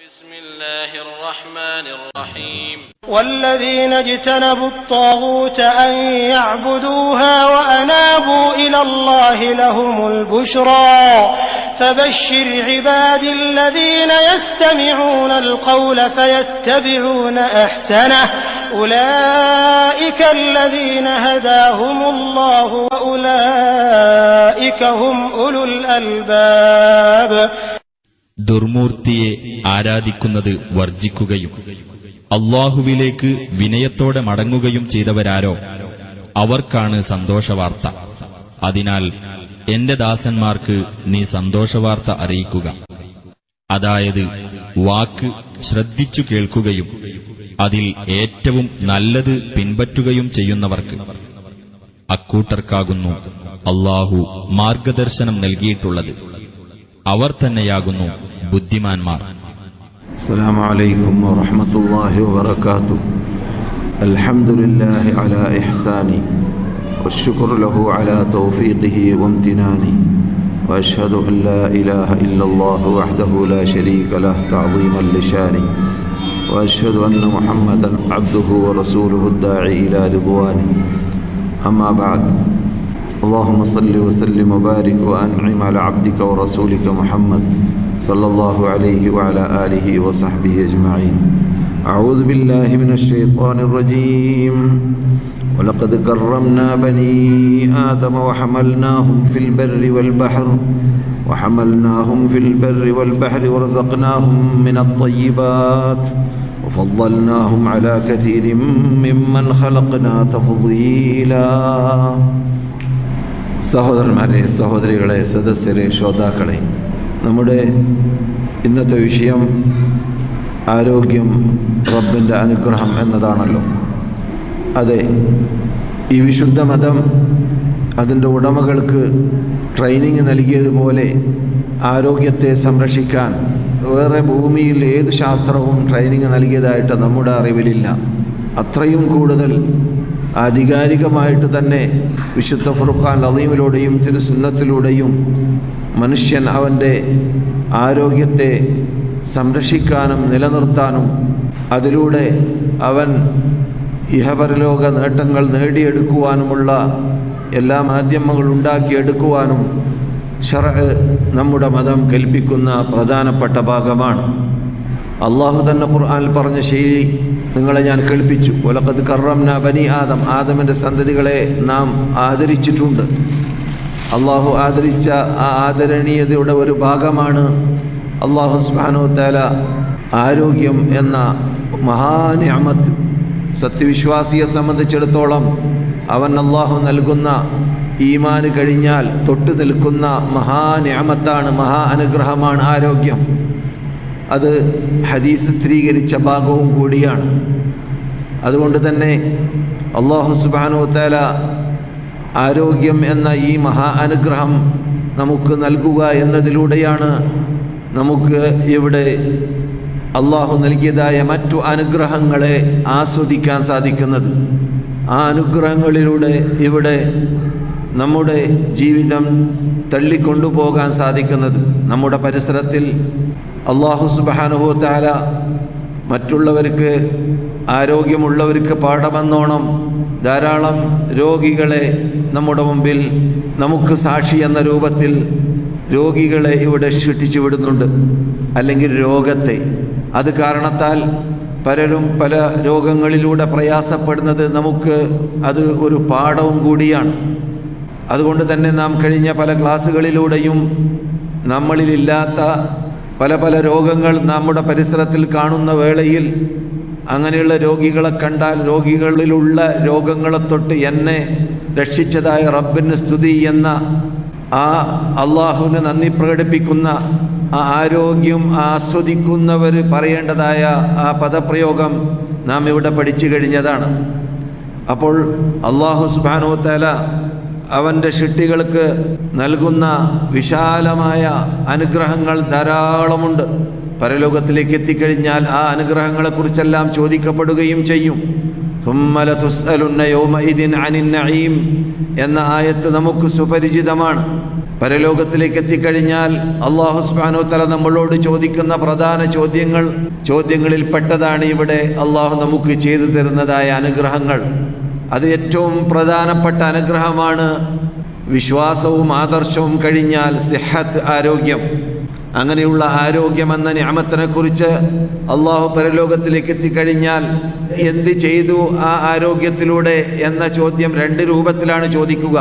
بسم الله الرحمن الرحيم والذين اجتنبوا الطاغوت أن يعبدوها وأنابوا إلى الله لهم البشرى فبشر عبادي الذين يستمعون القول فيتبعون أحسنه أولئك الذين هداهم الله وأولئك هم أولو الألباب. ദുർമൂർത്തിയെ ആരാധിക്കുന്നത് വർജിക്കുകയും അല്ലാഹുവിലേക്ക് വിനയത്തോടെ മടങ്ങുകയും ചെയ്തവരാരോ അവർക്കാണ് സന്തോഷവാർത്ത. അതിനാൽ എന്റെ ദാസന്മാർക്ക് നീ സന്തോഷവാർത്ത അറിയിക്കുക. അതായത് വാക്ക് ശ്രദ്ധിച്ചു കേൾക്കുകയും അതിൽ ഏറ്റവും നല്ലത് പിൻപറ്റുകയും ചെയ്യുന്നവർക്ക്. അക്കൂട്ടർക്കാകുന്നു അല്ലാഹു മാർഗദർശനം നൽകിയിട്ടുള്ളത്. അവർ തന്നെയാകുന്നു ബുദ്ധിമാന്മാർ. അസ്സലാമു അലൈക്കും വറഹ്മത്തുള്ളാഹി വബറകാതുഹു. അൽഹംദുലില്ലാഹി അലാ ഇഹ്സാനി വശുക്റു ലഹു അലാ തൗഫീഖിഹി വംതിനാനി വഅശ്ഹദു അൻ ലാ ഇലാഹ ഇല്ലല്ലാഹു വഹ്ദഹു ലാ ശരീക ലഹു തഅദീമൻ ലിശാനി വഅശ്ഹദു അന്ന മുഹമ്മദൻ അബ്ദുഹു വറസൂലുഹു അദ്ദാഇ ഇലാ റിദ്വാനി. അമ്മാ ബഅദ്. اللهم صل وسلم وبارك وأنعم على عبدك ورسولك محمد صلى الله عليه وعلى آله وصحبه أجمعين. أعوذ بالله من الشيطان الرجيم. ولقد كرمنا بني آدم وحملناهم في البر والبحر ورزقناهم من الطيبات وفضلناهم على كثير ممن خلقنا تفضيلا. സഹോദരന്മാരെ, സഹോദരികളെ, സദസ്യരെ, ശ്രോതാക്കളെ, നമ്മുടെ ഇന്നത്തെ വിഷയം ആരോഗ്യം റബ്ബിൻ്റെ അനുഗ്രഹം എന്നതാണല്ലോ. അതെ, ഈ വിശുദ്ധ മതം അതിൻ്റെ ഉടമകൾക്ക് ട്രെയിനിങ് നൽകിയതുപോലെ ആരോഗ്യത്തെ സംരക്ഷിക്കാൻ വേറെ ഭൂമിയിൽ ഏത് ശാസ്ത്രവും ട്രെയിനിങ് നൽകിയതായിട്ട് നമ്മുടെ അറിവിലില്ല. അത്രയും കൂടുതൽ ആധികാരികമായിട്ട് തന്നെ വിശുദ്ധ ഫുർഖാൻ അളീമിലൂടെയും തിരുസുന്നത്തിലൂടെയും മനുഷ്യൻ അവൻ്റെ ആരോഗ്യത്തെ സംരക്ഷിക്കാനും നിലനിർത്താനും അതിലൂടെ അവൻ ഇഹപരലോക നേട്ടങ്ങൾ നേടിയെടുക്കുവാനുമുള്ള എല്ലാ മാധ്യമങ്ങളും ഉണ്ടാക്കിയെടുക്കുവാനും ശർഅ് നമ്മുടെ മതം കൽപ്പിക്കുന്ന പ്രധാനപ്പെട്ട ഭാഗമാണ്. അള്ളാഹു തന്നെ ഖുർആനിൽ പറഞ്ഞ ശൈലി നിങ്ങളെ ഞാൻ കേൾപ്പിച്ചു. വലഖദ് കറംനാ ബനി ആദം, ആദമിൻ്റെ സന്തതികളെ നാം ആദരിച്ചിട്ടുണ്ട്. അള്ളാഹു ആദരിച്ച ആ ആദരണീയതയുടെ ഒരു ഭാഗമാണ് അള്ളാഹു സുബ്ഹാനഹു വ തആല ആരോഗ്യം എന്ന മഹാനിഅമത്ത്. സത്യവിശ്വാസിയെ സംബന്ധിച്ചിടത്തോളം അവൻ അള്ളാഹു നൽകുന്ന ഈമാന് കഴിഞ്ഞാൽ തൊട്ടു നിൽക്കുന്ന മഹാനിഅമത്താണ്, മഹാ അനുഗ്രഹമാണ് ആരോഗ്യം. അത് ഹദീസ് സ്ഥിരീകരിച്ച ഭാഗവും കൂടിയാണ്. അതുകൊണ്ട് തന്നെ അല്ലാഹു സുബ്ഹാനഹു വ തആല ആരോഗ്യം എന്ന ഈ മഹാ അനുഗ്രഹം നമുക്ക് നൽകുക എന്നതിലൂടെയാണ് നമുക്ക് ഇവിടെ അല്ലാഹു നൽകിയതായ മറ്റു അനുഗ്രഹങ്ങളെ ആസ്വദിക്കാൻ സാധിക്കുന്നത്. ആ അനുഗ്രഹങ്ങളിലൂടെ ഇവിടെ നമ്മുടെ ജീവിതം തള്ളിക്കൊണ്ടുപോകാൻ സാധിക്കുന്നത്. നമ്മുടെ പരിസരത്തിൽ അല്ലാഹു സുബ്ഹാനഹു വ തആല മറ്റുള്ളവർക്ക്, ആരോഗ്യമുള്ളവർക്ക് പാഠമെന്നോണം ധാരാളം രോഗികളെ നമ്മുടെ മുമ്പിൽ നമുക്ക് സാക്ഷി എന്ന രൂപത്തിൽ രോഗികളെ ഇവിടെ സൃഷ്ടിച്ചു വിടുന്നുണ്ട്. അല്ലെങ്കിൽ രോഗത്തെ, അത് കാരണത്താൽ പലരും പല രോഗങ്ങളിലൂടെ പ്രയാസപ്പെടുന്നത് നമുക്ക് അത് ഒരു പാഠവും കൂടിയാണ്. അതുകൊണ്ട് തന്നെ നാം കഴിഞ്ഞ പല ക്ലാസ്സുകളിലൂടെയും നമ്മളിലില്ലാത്ത പല പല രോഗങ്ങൾ നമ്മുടെ പരിസരത്തിൽ കാണുന്ന വേളയിൽ അങ്ങനെയുള്ള രോഗികളെ കണ്ടാൽ രോഗികളിലുള്ള രോഗങ്ങളെ തൊട്ട് എന്നെ രക്ഷിച്ചതായ റബ്ബിന് സ്തുതി എന്ന ആ അള്ളാഹുവിന് നന്ദി പ്രകടിപ്പിക്കുന്ന ആ ആരോഗ്യം ആസ്വദിക്കുന്നവർ പറയേണ്ടതായ ആ പദപ്രയോഗം നാം ഇവിടെ പഠിച്ചു കഴിഞ്ഞതാണ്. അപ്പോൾ അല്ലാഹു സുബ്ഹാനഹു വ തആല അവൻ്റെ സൃഷ്ടികൾക്ക് നൽകുന്ന വിശാലമായ അനുഗ്രഹങ്ങൾ ധാരാളമുണ്ട്. പരലോകത്തിലേക്ക് എത്തിക്കഴിഞ്ഞാൽ ആ അനുഗ്രഹങ്ങളെക്കുറിച്ചെല്ലാം ചോദിക്കപ്പെടുകയും ചെയ്യും. ثُمَّ لَتُسْأَلُنَّ يَوْمَئِذٍ عَنِ النَّعِيمِ എന്ന ആയത്ത് നമുക്ക് സുപരിചിതമാണ്. പരലോകത്തിലേക്ക് എത്തിക്കഴിഞ്ഞാൽ അല്ലാഹു സുബ്ഹാനഹു വ തആല നമ്മളോട് ചോദിക്കുന്ന പ്രധാന ചോദ്യങ്ങളിൽ പെട്ടതാണ് ഇവിടെ അല്ലാഹു നമുക്ക് ചെയ്തു തരുന്നതായ അനുഗ്രഹങ്ങൾ. അത് ഏറ്റവും പ്രധാനപ്പെട്ട അനുഗ്രഹമാണ്. വിശ്വാസവും ആദർശവും കഴിഞ്ഞാൽ സിഹത്ത്, ആരോഗ്യം. അങ്ങനെയുള്ള ആരോഗ്യം എന്ന നിഅമത്തിനെ കുറിച്ച് അല്ലാഹു പരലോകത്തിലേക്ക് എത്തിക്കഴിഞ്ഞാൽ എന്ത് ചെയ്തു ആ ആരോഗ്യത്തിലൂടെ എന്ന ചോദ്യം രണ്ട് രൂപത്തിലാണ് ചോദിക്കുക.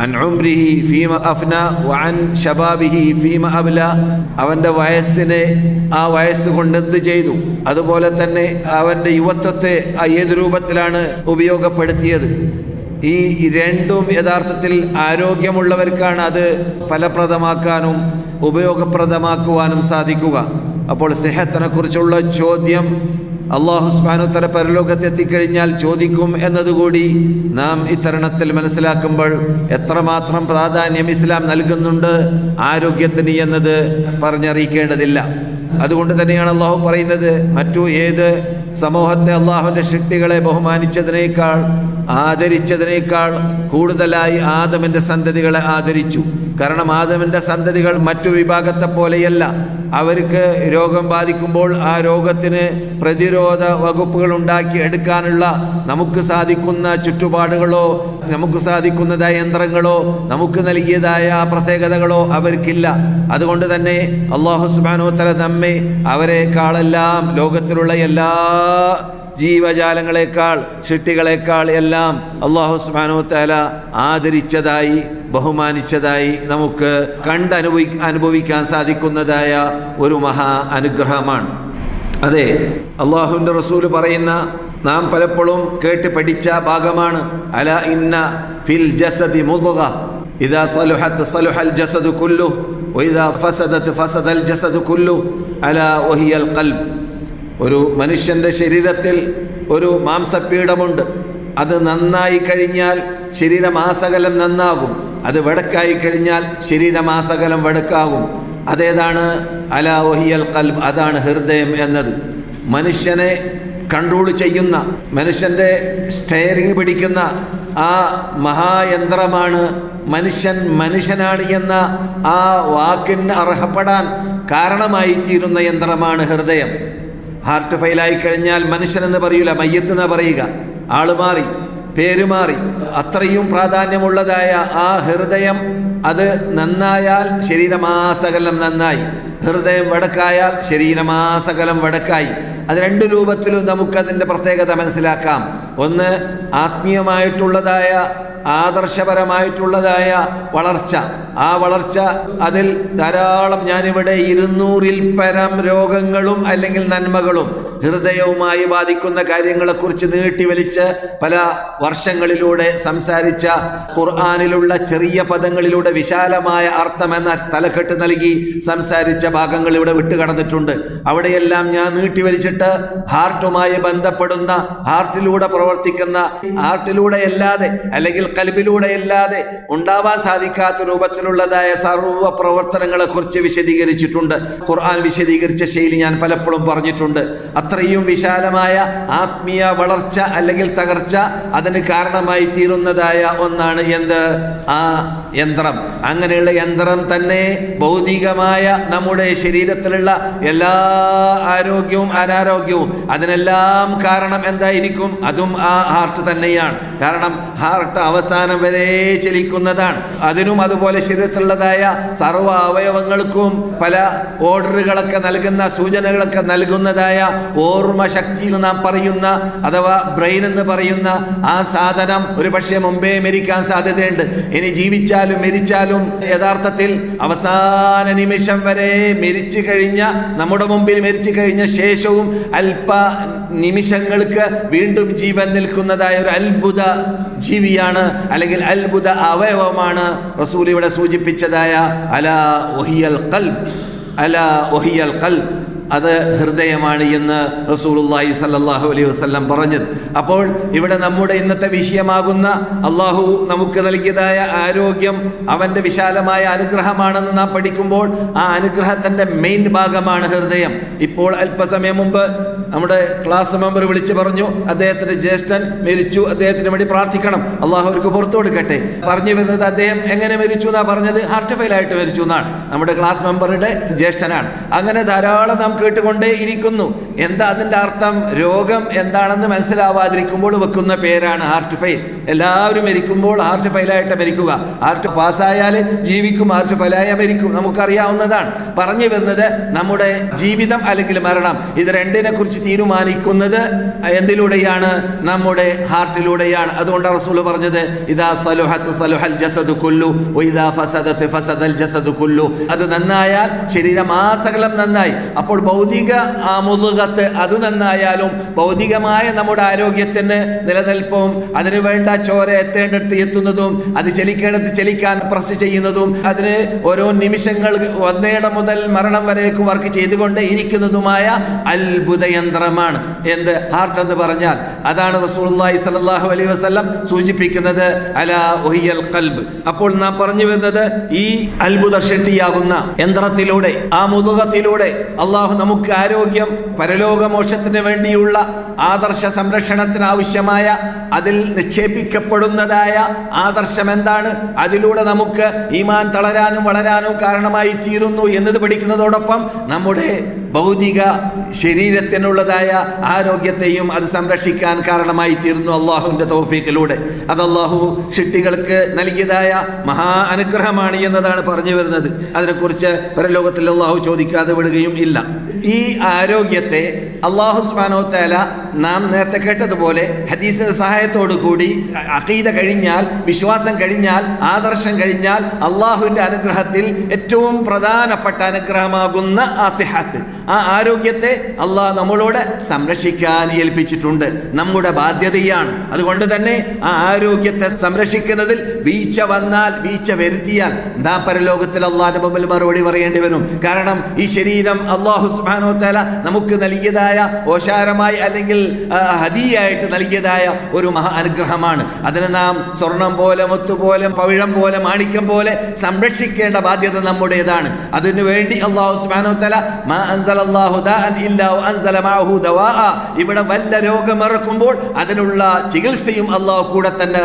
അൻ ഉംരിഹി ഫീമ അഫ്ന വഅൻ ശബാബിഹി ഫീമ അബ്ല. അവൻ്റെ വയസ്സിനെ ആ വയസ്സ് കൊണ്ട് എന്ത് ചെയ്തു, അതുപോലെ തന്നെ അവൻ്റെ യുവത്വത്തെ ഏത് രൂപത്തിലാണ് ഉപയോഗപ്പെടുത്തിയത്. ഈ രണ്ടും യഥാർത്ഥത്തിൽ ആരോഗ്യമുള്ളവർക്കാണ് അത് ഫലപ്രദമാക്കാനും ഉപയോഗപ്രദമാക്കുവാനും സാധിക്കുക. അപ്പോൾ സിഹത്തിനെ കുറിച്ചുള്ള ചോദ്യം അല്ലാഹു സുബ്ഹാനഹു വ തആല പരലോകത്ത് എത്തിക്കഴിഞ്ഞാൽ ചോദിക്കും എന്നതുകൂടി നാം ഇത്തരണത്തിൽ മനസ്സിലാക്കുമ്പോൾ എത്രമാത്രം പ്രാധാന്യം ഇസ്ലാം നൽകുന്നുണ്ട് ആരോഗ്യത്തിന് എന്നത് പറഞ്ഞറിയിക്കേണ്ടതില്ല. അതുകൊണ്ട് തന്നെയാണ് അല്ലാഹു പറയുന്നത്, മറ്റു ഏത് സമൂഹത്തെ അല്ലാഹുവിൻ്റെ സൃഷ്ടികളെ ബഹുമാനിച്ചതിനേക്കാൾ ആദരിച്ചതിനേക്കാൾ കൂടുതലായി ആദമിൻ്റെ സന്തതികളെ ആദരിച്ചു. കാരണം ആദമിൻ്റെ സന്തതികൾ മറ്റു വിഭാഗത്തെ പോലെയല്ല. അവർക്ക് രോഗം ബാധിക്കുമ്പോൾ ആ രോഗത്തിന് പ്രതിരോധ വകുപ്പുകൾ ഉണ്ടാക്കി എടുക്കാനുള്ള നമുക്ക് സാധിക്കുന്ന ചുറ്റുപാടുകളോ നമുക്ക് സാധിക്കുന്നതായ യന്ത്രങ്ങളോ നമുക്ക് നൽകിയതായ പ്രത്യേകതകളോ അവർക്കില്ല. അതുകൊണ്ട് തന്നെ അല്ലാഹു സുബ്ഹാനഹു വ തആല നമ്മെ അവരെക്കാളെല്ലാം ലോകത്തിലുള്ള എല്ലാ ജീവജാലങ്ങളെക്കാൾ സൃഷ്ടികളെക്കാൾ എല്ലാം അല്ലാഹു സുബ്ഹാനഹു വ തആല ആദരിച്ചതായി ബഹുമാനിച്ചതായി നമുക്ക് അനുഭവിക്കാൻ സാധിക്കുന്നതായ ഒരു മഹാ അനുഗ്രഹമാണ്. അതെ, അല്ലാഹുവിൻ്റെ റസൂൽ പറയുന്ന നാം പലപ്പോഴും കേട്ട് പഠിച്ച ഭാഗമാണ്. അല ഇന്ന ഫിൽ ജസദി മുദ്ഗ ഇദാ സലുഹത് സലുഹൽ ജസദു കുല്ലുഹു വഇദാ ഫസദത് ഫസദൽ ജസദു കുല്ലുഹു അലാ വഹിയൽ ഖൽബ്. ഒരു മനുഷ്യൻ്റെ ശരീരത്തിൽ ഒരു മാംസപീഠമുണ്ട്. അത് നന്നായി കഴിഞ്ഞാൽ ശരീരമാസകലം നന്നാകും. അത് വടക്കായി കഴിഞ്ഞാൽ ശരീരമാസകലം വടക്കാകും. അതേതാണ്? അലാ വഹിയൽ ഖൽബ്, അതാണ് ഹൃദയം എന്നത്. മനുഷ്യനെ കൺട്രോൾ ചെയ്യുന്ന, മനുഷ്യൻ്റെ സ്റ്റെയറിംഗ് പിടിക്കുന്ന ആ മഹായന്ത്രമാണ് മനുഷ്യനാണ് എന്ന ആ വാക്കിന് അർഹപ്പെടാൻ കാരണമായി തീരുന്ന യന്ത്രമാണ് ഹൃദയം. ഹാർട്ട് ഫെയിലായി കഴിഞ്ഞാൽ മനുഷ്യനെന്ന് പറയൂല, മയ്യത്ത് എന്ന് പറയുക. ആള് മാറി, പേര് മാറി. അത്രയും പ്രാധാന്യമുള്ളതായ ആ ഹൃദയം അത് നന്നായാൽ ശരീരമാസകലം നന്നായി, ഹൃദയം വടക്കായാൽ ശരീരമാസകലം വടക്കായി. അത് രണ്ട് രൂപത്തിലും നമുക്കതിൻ്റെ പ്രത്യേകത മനസ്സിലാക്കാം. ഒന്ന് ആത്മീയമായിട്ടുള്ളതായ ആദർശപരമായിട്ടുള്ളതായ വളർച്ച. ആ വളർച്ച അതിൽ ധാരാളം, ഞാനിവിടെ 200-ൽ പരം രോഗങ്ങളും അല്ലെങ്കിൽ നന്മകളും ഹൃദയവുമായി ബാധിക്കുന്ന കാര്യങ്ങളെക്കുറിച്ച് നീട്ടിവലിച്ച് പല വർഷങ്ങളിലൂടെ സംസാരിച്ച, ഖുർആനിലുള്ള ചെറിയ പദങ്ങളിലൂടെ വിശാലമായ അർത്ഥമെന്ന തലക്കെട്ട് നൽകി സംസാരിച്ച ഭാഗങ്ങൾ ഇവിടെ വിട്ടുകടന്നിട്ടുണ്ട്. അവിടെയെല്ലാം ഞാൻ നീട്ടിവലിച്ചിട്ട് ഹാർട്ടുമായി ബന്ധപ്പെടുന്ന, ഹാർട്ടിലൂടെ പ്രവർത്തിക്കുന്ന, ഹാർട്ടിലൂടെയല്ലാതെ അല്ലെങ്കിൽ കൽബിലൂടെയല്ലാതെ ഉണ്ടാവാൻ സാധിക്കാത്ത രൂപത്തിലുള്ളതായ സർവ്വ പ്രവർത്തനങ്ങളെ കുറിച്ച് വിശദീകരിച്ചിട്ടുണ്ട്. ഖുർആൻ വിശദീകരിച്ച ശൈലി ഞാൻ പലപ്പോഴും പറഞ്ഞിട്ടുണ്ട്. അത്രയും വിശാലമായ ആത്മീയ വളർച്ച അല്ലെങ്കിൽ തകർച്ച അതിന് കാരണമായി തീരുന്നതായ ഒന്നാണ് എന്ത്? ആ യന്ത്രം. അങ്ങനെയുള്ള യന്ത്രം തന്നെ ഭൗതികമായ നമ്മുടെ ശരീരത്തിലുള്ള എല്ലാ ആരോഗ്യവും അനാരോഗ്യവും അതിനെല്ലാം കാരണം എന്തായിരിക്കും? അതും ആ ഹാർട്ട് തന്നെയാണ്. കാരണം ഹാർട്ട് അവസാനം വരെ ചലിക്കുന്നതാണ്. അതിനും അതുപോലെ ശരീരത്തിലുള്ളതായ സർവ്വ അവയവങ്ങൾക്കും പല ഓർഡറുകളൊക്കെ നൽകുന്ന, സൂചനകളൊക്കെ നൽകുന്നതായ ഓർമ്മ ശക്തി എന്ന് നാം പറയുന്ന അഥവാ ബ്രെയിൻ എന്ന് പറയുന്ന ആ സാധനം ഒരു പക്ഷേ മുമ്പേ മരിക്കാൻ സാധ്യതയുണ്ട്. ഇനി ജീവിച്ചാലും മരിച്ചാലും യഥാർത്ഥത്തിൽ അവസാന നിമിഷം വരെ മരിച്ചു കഴിഞ്ഞ, നമ്മുടെ മുമ്പിൽ മരിച്ചു കഴിഞ്ഞ ശേഷവും അല്പ നിമിഷങ്ങൾക്ക് വീണ്ടും ജീവൻ നിൽക്കുന്നതായ ഒരു അത്ഭുത ജീവിയാണ് അല്ലെങ്കിൽ അത്ഭുത അവയവമാണ് റസൂൽ ഇവിടെ സൂചിപ്പിച്ചതായ അലാ വഹിയൽ ഖൽബ്. അലാ വഹിയൽ ഖൽബ്. അത് ഹൃദയമാണ് എന്ന് റസൂലുള്ളാഹി സ്വല്ലല്ലാഹു അലൈഹി വസല്ലം പറഞ്ഞത്. അപ്പോൾ ഇവിടെ നമ്മുടെ ഇന്നത്തെ വിഷയമാകുന്ന അള്ളാഹു നമുക്ക് നൽകിയതായ ആരോഗ്യം അവൻ്റെ വിശാലമായ അനുഗ്രഹമാണെന്ന് നാം പഠിക്കുമ്പോൾ ആ അനുഗ്രഹത്തിൻ്റെ മെയിൻ ഭാഗമാണ് ഹൃദയം. ഇപ്പോൾ അല്പസമയം മുമ്പ് നമ്മുടെ ക്ലാസ് മെമ്പർ വിളിച്ചു പറഞ്ഞു അദ്ദേഹത്തിൻ്റെ ജ്യേഷ്ഠൻ മരിച്ചു, അദ്ദേഹത്തിന് വേണ്ടി പ്രാർത്ഥിക്കണം, അള്ളാഹു അവർക്ക് പുറത്തു കൊടുക്കട്ടെ. പറഞ്ഞു വരുന്നത് അദ്ദേഹം എങ്ങനെ മരിച്ചു എന്നാണ് പറഞ്ഞത്, ഹാർട്ട് ഫെയിൽ ആയിട്ട് മരിച്ചു എന്നാണ്. നമ്മുടെ ക്ലാസ് മെമ്പറുടെ ജ്യേഷ്ഠനാണ്. അങ്ങനെ ധാരാളം നാം കേട്ടുകൊണ്ടേ ഇരിക്കുന്നു. എന്താ അതിൻ്റെ അർത്ഥം? രോഗം എന്താണെന്ന് മനസ്സിലാവാതിരിക്കുമ്പോൾ വെക്കുന്ന പേരാണ് ഹാർട്ട് ഫെയിൽ. എല്ലാവരും മരിക്കുമ്പോൾ ഹാർട്ട് ഫെയിലായിട്ട് മരിക്കുക. ഹാർട്ട് പാസ്സായാൽ ജീവിക്കും, ഹാർട്ട് ഫെയിലായ മരിക്കും, നമുക്കറിയാവുന്നതാണ്. പറഞ്ഞു വരുന്നത് നമ്മുടെ ജീവിതം അല്ലെങ്കിൽ മരണം, ഇത് രണ്ടിനെ കുറിച്ച് തീരുമാനിക്കുന്നത് എന്തിലൂടെയാണ്? നമ്മുടെ ഹാർട്ടിലൂടെയാണ്. അതുകൊണ്ട് റസൂൽ പറഞ്ഞത് ഇദാ സലുഹത് സലുഹൽ ജസദു കുല്ലു വഇദാ ഫസദത് ഫസദൽ ജസദു കുല്ലു. അത് നന്നായാൽ ശരീരം ആസകലം നന്നായി. അപ്പോൾ ഭൗതിക മുതുകത്ത് അത് നന്നായാലും ഭൗതികമായ നമ്മുടെ ആരോഗ്യത്തിന് നിലനിൽപ്പും അതിനു വേണ്ട ചോര എത്തേണ്ടടുത്ത് എത്തുന്നതും അത് ചലിക്കേണ്ടത് ചലിക്കാൻ പ്രസ് ചെയ്യുന്നതും അതിന് ഓരോ നിമിഷങ്ങൾ വന്നേടം മുതൽ മരണം വരേക്ക് വർക്ക് ചെയ്തുകൊണ്ട് ഇരിക്കുന്നതുമായ അത്ഭുത യന്ത്രമാണ് എന്ത്? ഹാർട്ട് എന്ന് പറഞ്ഞാൽ. അതാണ് റസൂലുള്ളാഹി സ്വല്ലല്ലാഹു അലൈഹി വസല്ലം സൂചിപ്പിക്കുന്നത് അലാ വഹിയൽ ഖൽബ്. അപ്പോൾ നാം പറഞ്ഞു വരുന്നത് ഈ അത്ഭുത ശക്തിയാകുന്ന യന്ത്രത്തിലൂടെ ആ മുതുകത്തിലൂടെ അള്ളാഹു നമുക്ക് ആരോഗ്യം, പരലോകമോക്ഷത്തിന് വേണ്ടിയുള്ള ആദർശ സംരക്ഷണത്തിന് ആവശ്യമായ അതിൽ നിക്ഷേപിക്കപ്പെടുന്നതായ ആദർശം എന്താണ്, അതിലൂടെ നമുക്ക് ഈമാൻ തളരാനും വളരാനും കാരണമായി തീരുന്നു എന്നത് പഠിക്കുന്നതോടൊപ്പം നമ്മുടെ ഭൗതിക ശരീരത്തിനുള്ളതായ ആരോഗ്യത്തെയും അത് സംരക്ഷിക്കാൻ കാരണമായി തീരുന്നു അള്ളാഹുവിൻ്റെ തൗഫീഖിലൂടെ. അത് അള്ളാഹു സൃഷ്ടികൾക്ക് നൽകിയതായ മഹാ അനുഗ്രഹമാണ് എന്നതാണ് പറഞ്ഞു വരുന്നത്. അതിനെക്കുറിച്ച് പരലോകത്തിൽ അള്ളാഹു ചോദിക്കാതെ വിടുകയും ഇല്ല. ഈ ആരോഗ്യത്തെ അള്ളാഹു സുബ്ഹാനഹു വ തആല നാം നേരത്തെ കേട്ടതുപോലെ ഹദീസിന്റെ സഹായത്തോടു കൂടി അഖീദ കഴിഞ്ഞാൽ, വിശ്വാസം കഴിഞ്ഞാൽ, ആദർശം കഴിഞ്ഞാൽ അള്ളാഹുവിൻ്റെ അനുഗ്രഹത്തിൽ ഏറ്റവും പ്രധാനപ്പെട്ട അനുഗ്രഹമാകുന്ന ആ സിഹത്ത്, ആ ആരോഗ്യത്തെ അള്ളാഹ് നമ്മളോട് സംരക്ഷിക്കാൻ ഏൽപ്പിച്ചിട്ടുണ്ട്. നമ്മുടെ ബാധ്യതയാണ്. അതുകൊണ്ട് തന്നെ ആ ആരോഗ്യത്തെ സംരക്ഷിക്കുന്നതിൽ വീഴ്ച വന്നാൽ, വീഴ്ച വരുത്തിയാൽ നാം പരലോകത്തിൽ അള്ളാഹിന്റെ മുമ്പിൽ മറുപടി പറയേണ്ടി വരും. കാരണം ഈ ശരീരം അള്ളാഹു സുബ്ഹാനഹു വ തആല നമുക്ക് നൽകിയതായ ഓശാരമായി അല്ലെങ്കിൽ ഹദിയായിട്ട് നൽകിയതായ ഒരു മഹാ അനുഗ്രഹമാണ്. അതിനെ നാം സ്വർണം പോലെ, മുത്തുപോലെ, പവിഴം പോലെ, മാണിക്യം പോലെ സംരക്ഷിക്കേണ്ട ബാധ്യത നമ്മുടേതാണ്. അതിനു വേണ്ടി അള്ളാഹു സുബ്ഹാനഹു വ തആല മാ അൻസലല്ലാഹു ദാഅൻ ഇല്ലാ വഅൻസല മഅഹു ദവാഅ, ഇവിടെ വല്ല രോഗം ഇറക്കുമ്പോൾ അതിനുള്ള ചികിത്സയും അള്ളാഹു കൂടെ തന്നെ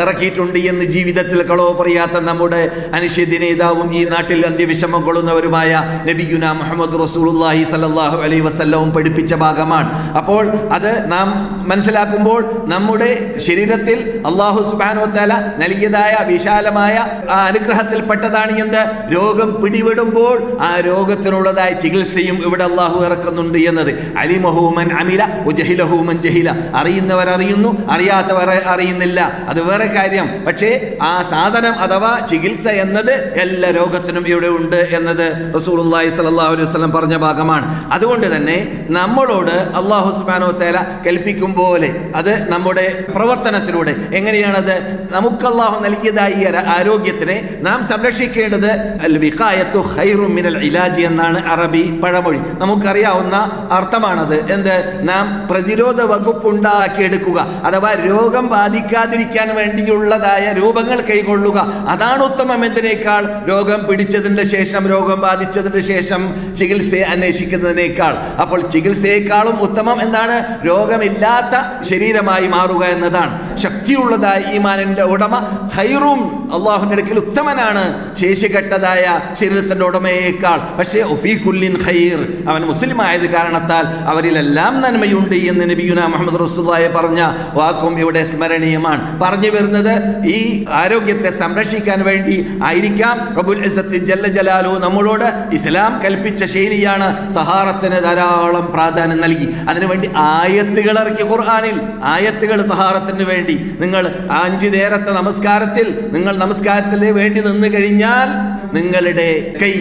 ഇറക്കിയിട്ടുണ്ട് എന്ന് ജീവിതത്തിൽ കളവ് പറയാത്ത നമ്മുടെ അനിശ്ചിത നേതാവും ഈ നാട്ടിൽ അന്ത്യവിഷമം കൊള്ളുന്നവരുമായ നബിയുനാ മുഹമ്മദ് റസൂലുള്ളാഹി സ്വല്ലല്ലാഹു അലൈഹി വസല്ലം പഠിപ്പിച്ച ഭാഗമാണ്. അപ്പോൾ അത് നാം മനസ്സിലാക്കുമ്പോൾ നമ്മുടെ ശരീരത്തിൽ അള്ളാഹു സുബ്ഹാനഹു വ തആല നൽകിയതായ വിശാലമായ ആ അനുഗ്രഹത്തിൽപ്പെട്ടതാണ് എന്ത്? രോഗം പിടിപെടുമ്പോൾ ആ രോഗത്തിനുള്ളതായ ചികിത്സയും ഇവിടെ അള്ളാഹു ഇറക്കുന്നുണ്ട് എന്നത്. അലിമഹു മൻ അമില വജഹിലഹു മൻ ജഹില. അറിയുന്നവർ അറിയുന്നു, അറിയാത്തവർ അറിയുന്നില്ല, അത് വേറെ കാര്യം. പക്ഷേ ആ സാധനം അഥവാ ചികിത്സ എന്നത് എല്ലാ രോഗത്തിനും ഇവിടെ ഉണ്ട് എന്നത് റസൂലുള്ളാഹി സ്വല്ലല്ലാഹു അലൈഹി വസല്ലം പറഞ്ഞ ഭാഗമാണ്. അതുകൊണ്ട് തന്നെ നമ്മളോട് അല്ലാഹു സുബ്ഹാനഹു വ തആല കൽപ്പിക്കും പോലെ അത് നമ്മുടെ പ്രവർത്തനത്തിലൂടെ എങ്ങനെയാണത്? നമുക്ക് അല്ലാഹു നൽകിയതായ ആരോഗ്യത്തിനെ നാം സംരക്ഷിക്കേണ്ടത് അൽ വിഖായത്തു ഖൈറും മിനൽ ഇലാജ് എന്നാണ് അറബി പഴമൊഴി. നമുക്കറിയാവുന്ന അർത്ഥമാണത്. എന്ത്? നാം പ്രതിരോധ വകുപ്പുണ്ടാക്കിയെടുക്കുക, അഥവാ രോഗം ബാധിക്കാതിരിക്കാൻ വേണ്ടിയുള്ളതായ രൂപങ്ങൾ കൈകൊള്ളുക. അതാണ് ഉത്തമം എന്നതിനേക്കാൾ രോഗം പിടിച്ചതിൻ്റെ ശേഷം, രോഗം ബാധിച്ചതിൻ്റെ ശേഷം ചികിത്സ അന്വേഷിക്കുന്നതിനേക്കാൾ. അപ്പോൾ ചികിത്സയേക്കാളും ഉത്തമം എന്താണ്? രോഗമില്ലാത്ത ശരീരമായി മാറുക എന്നതാണ്. ശക്തിയുള്ളതായ ഈമാനിന്റെ ഉടമ ഖൈറും, അള്ളാഹുവിന്റെ അടുക്കൽ ഉത്തമനാണ് ശേഷികെട്ടതായ ശരീരത്തിന്റെ ഉടമയേക്കാൾ. പക്ഷേ ഫീ കുല്ലിൻ ഖൈർ, അവൻ മുസ്ലിം ആയത് കാരണത്താൽ അവരിലെല്ലാം നന്മയുണ്ട് എന്ന് നബിയുനാ മുഹമ്മദ് റസൂലുള്ളാഹി പറഞ്ഞ വാക്കും ഇവിടെ സ്മരണീയമാണ്. പറഞ്ഞു വരുന്നത് ഈ ആരോഗ്യത്തെ സംരക്ഷിക്കാൻ വേണ്ടി ആയിരിക്കാം റബ്ബുൽ ഇസ്സത്ത് ജല്ല ജലാലുഹു നമ്മളോട് ഇസ്ലാം കൽപ്പിച്ച ശൈലിയാണ് തഹാറത്തിന് ധാരാളം പ്രാധാന്യം നൽകി. അതിനുവേണ്ടി ആയത്തുകൾ ഇറക്കി ഖുർആനിൽ. ആയത്തുകൾ തഹാറത്തിന് വേണ്ടി. നിങ്ങൾ 5 നേരത്തെ നമസ്കാരത്തിൽ നിങ്ങൾ നമസ്കാരത്തിന് വേണ്ടി നിന്ന് കഴിഞ്ഞാൽ നിങ്ങളുടെ കൈ,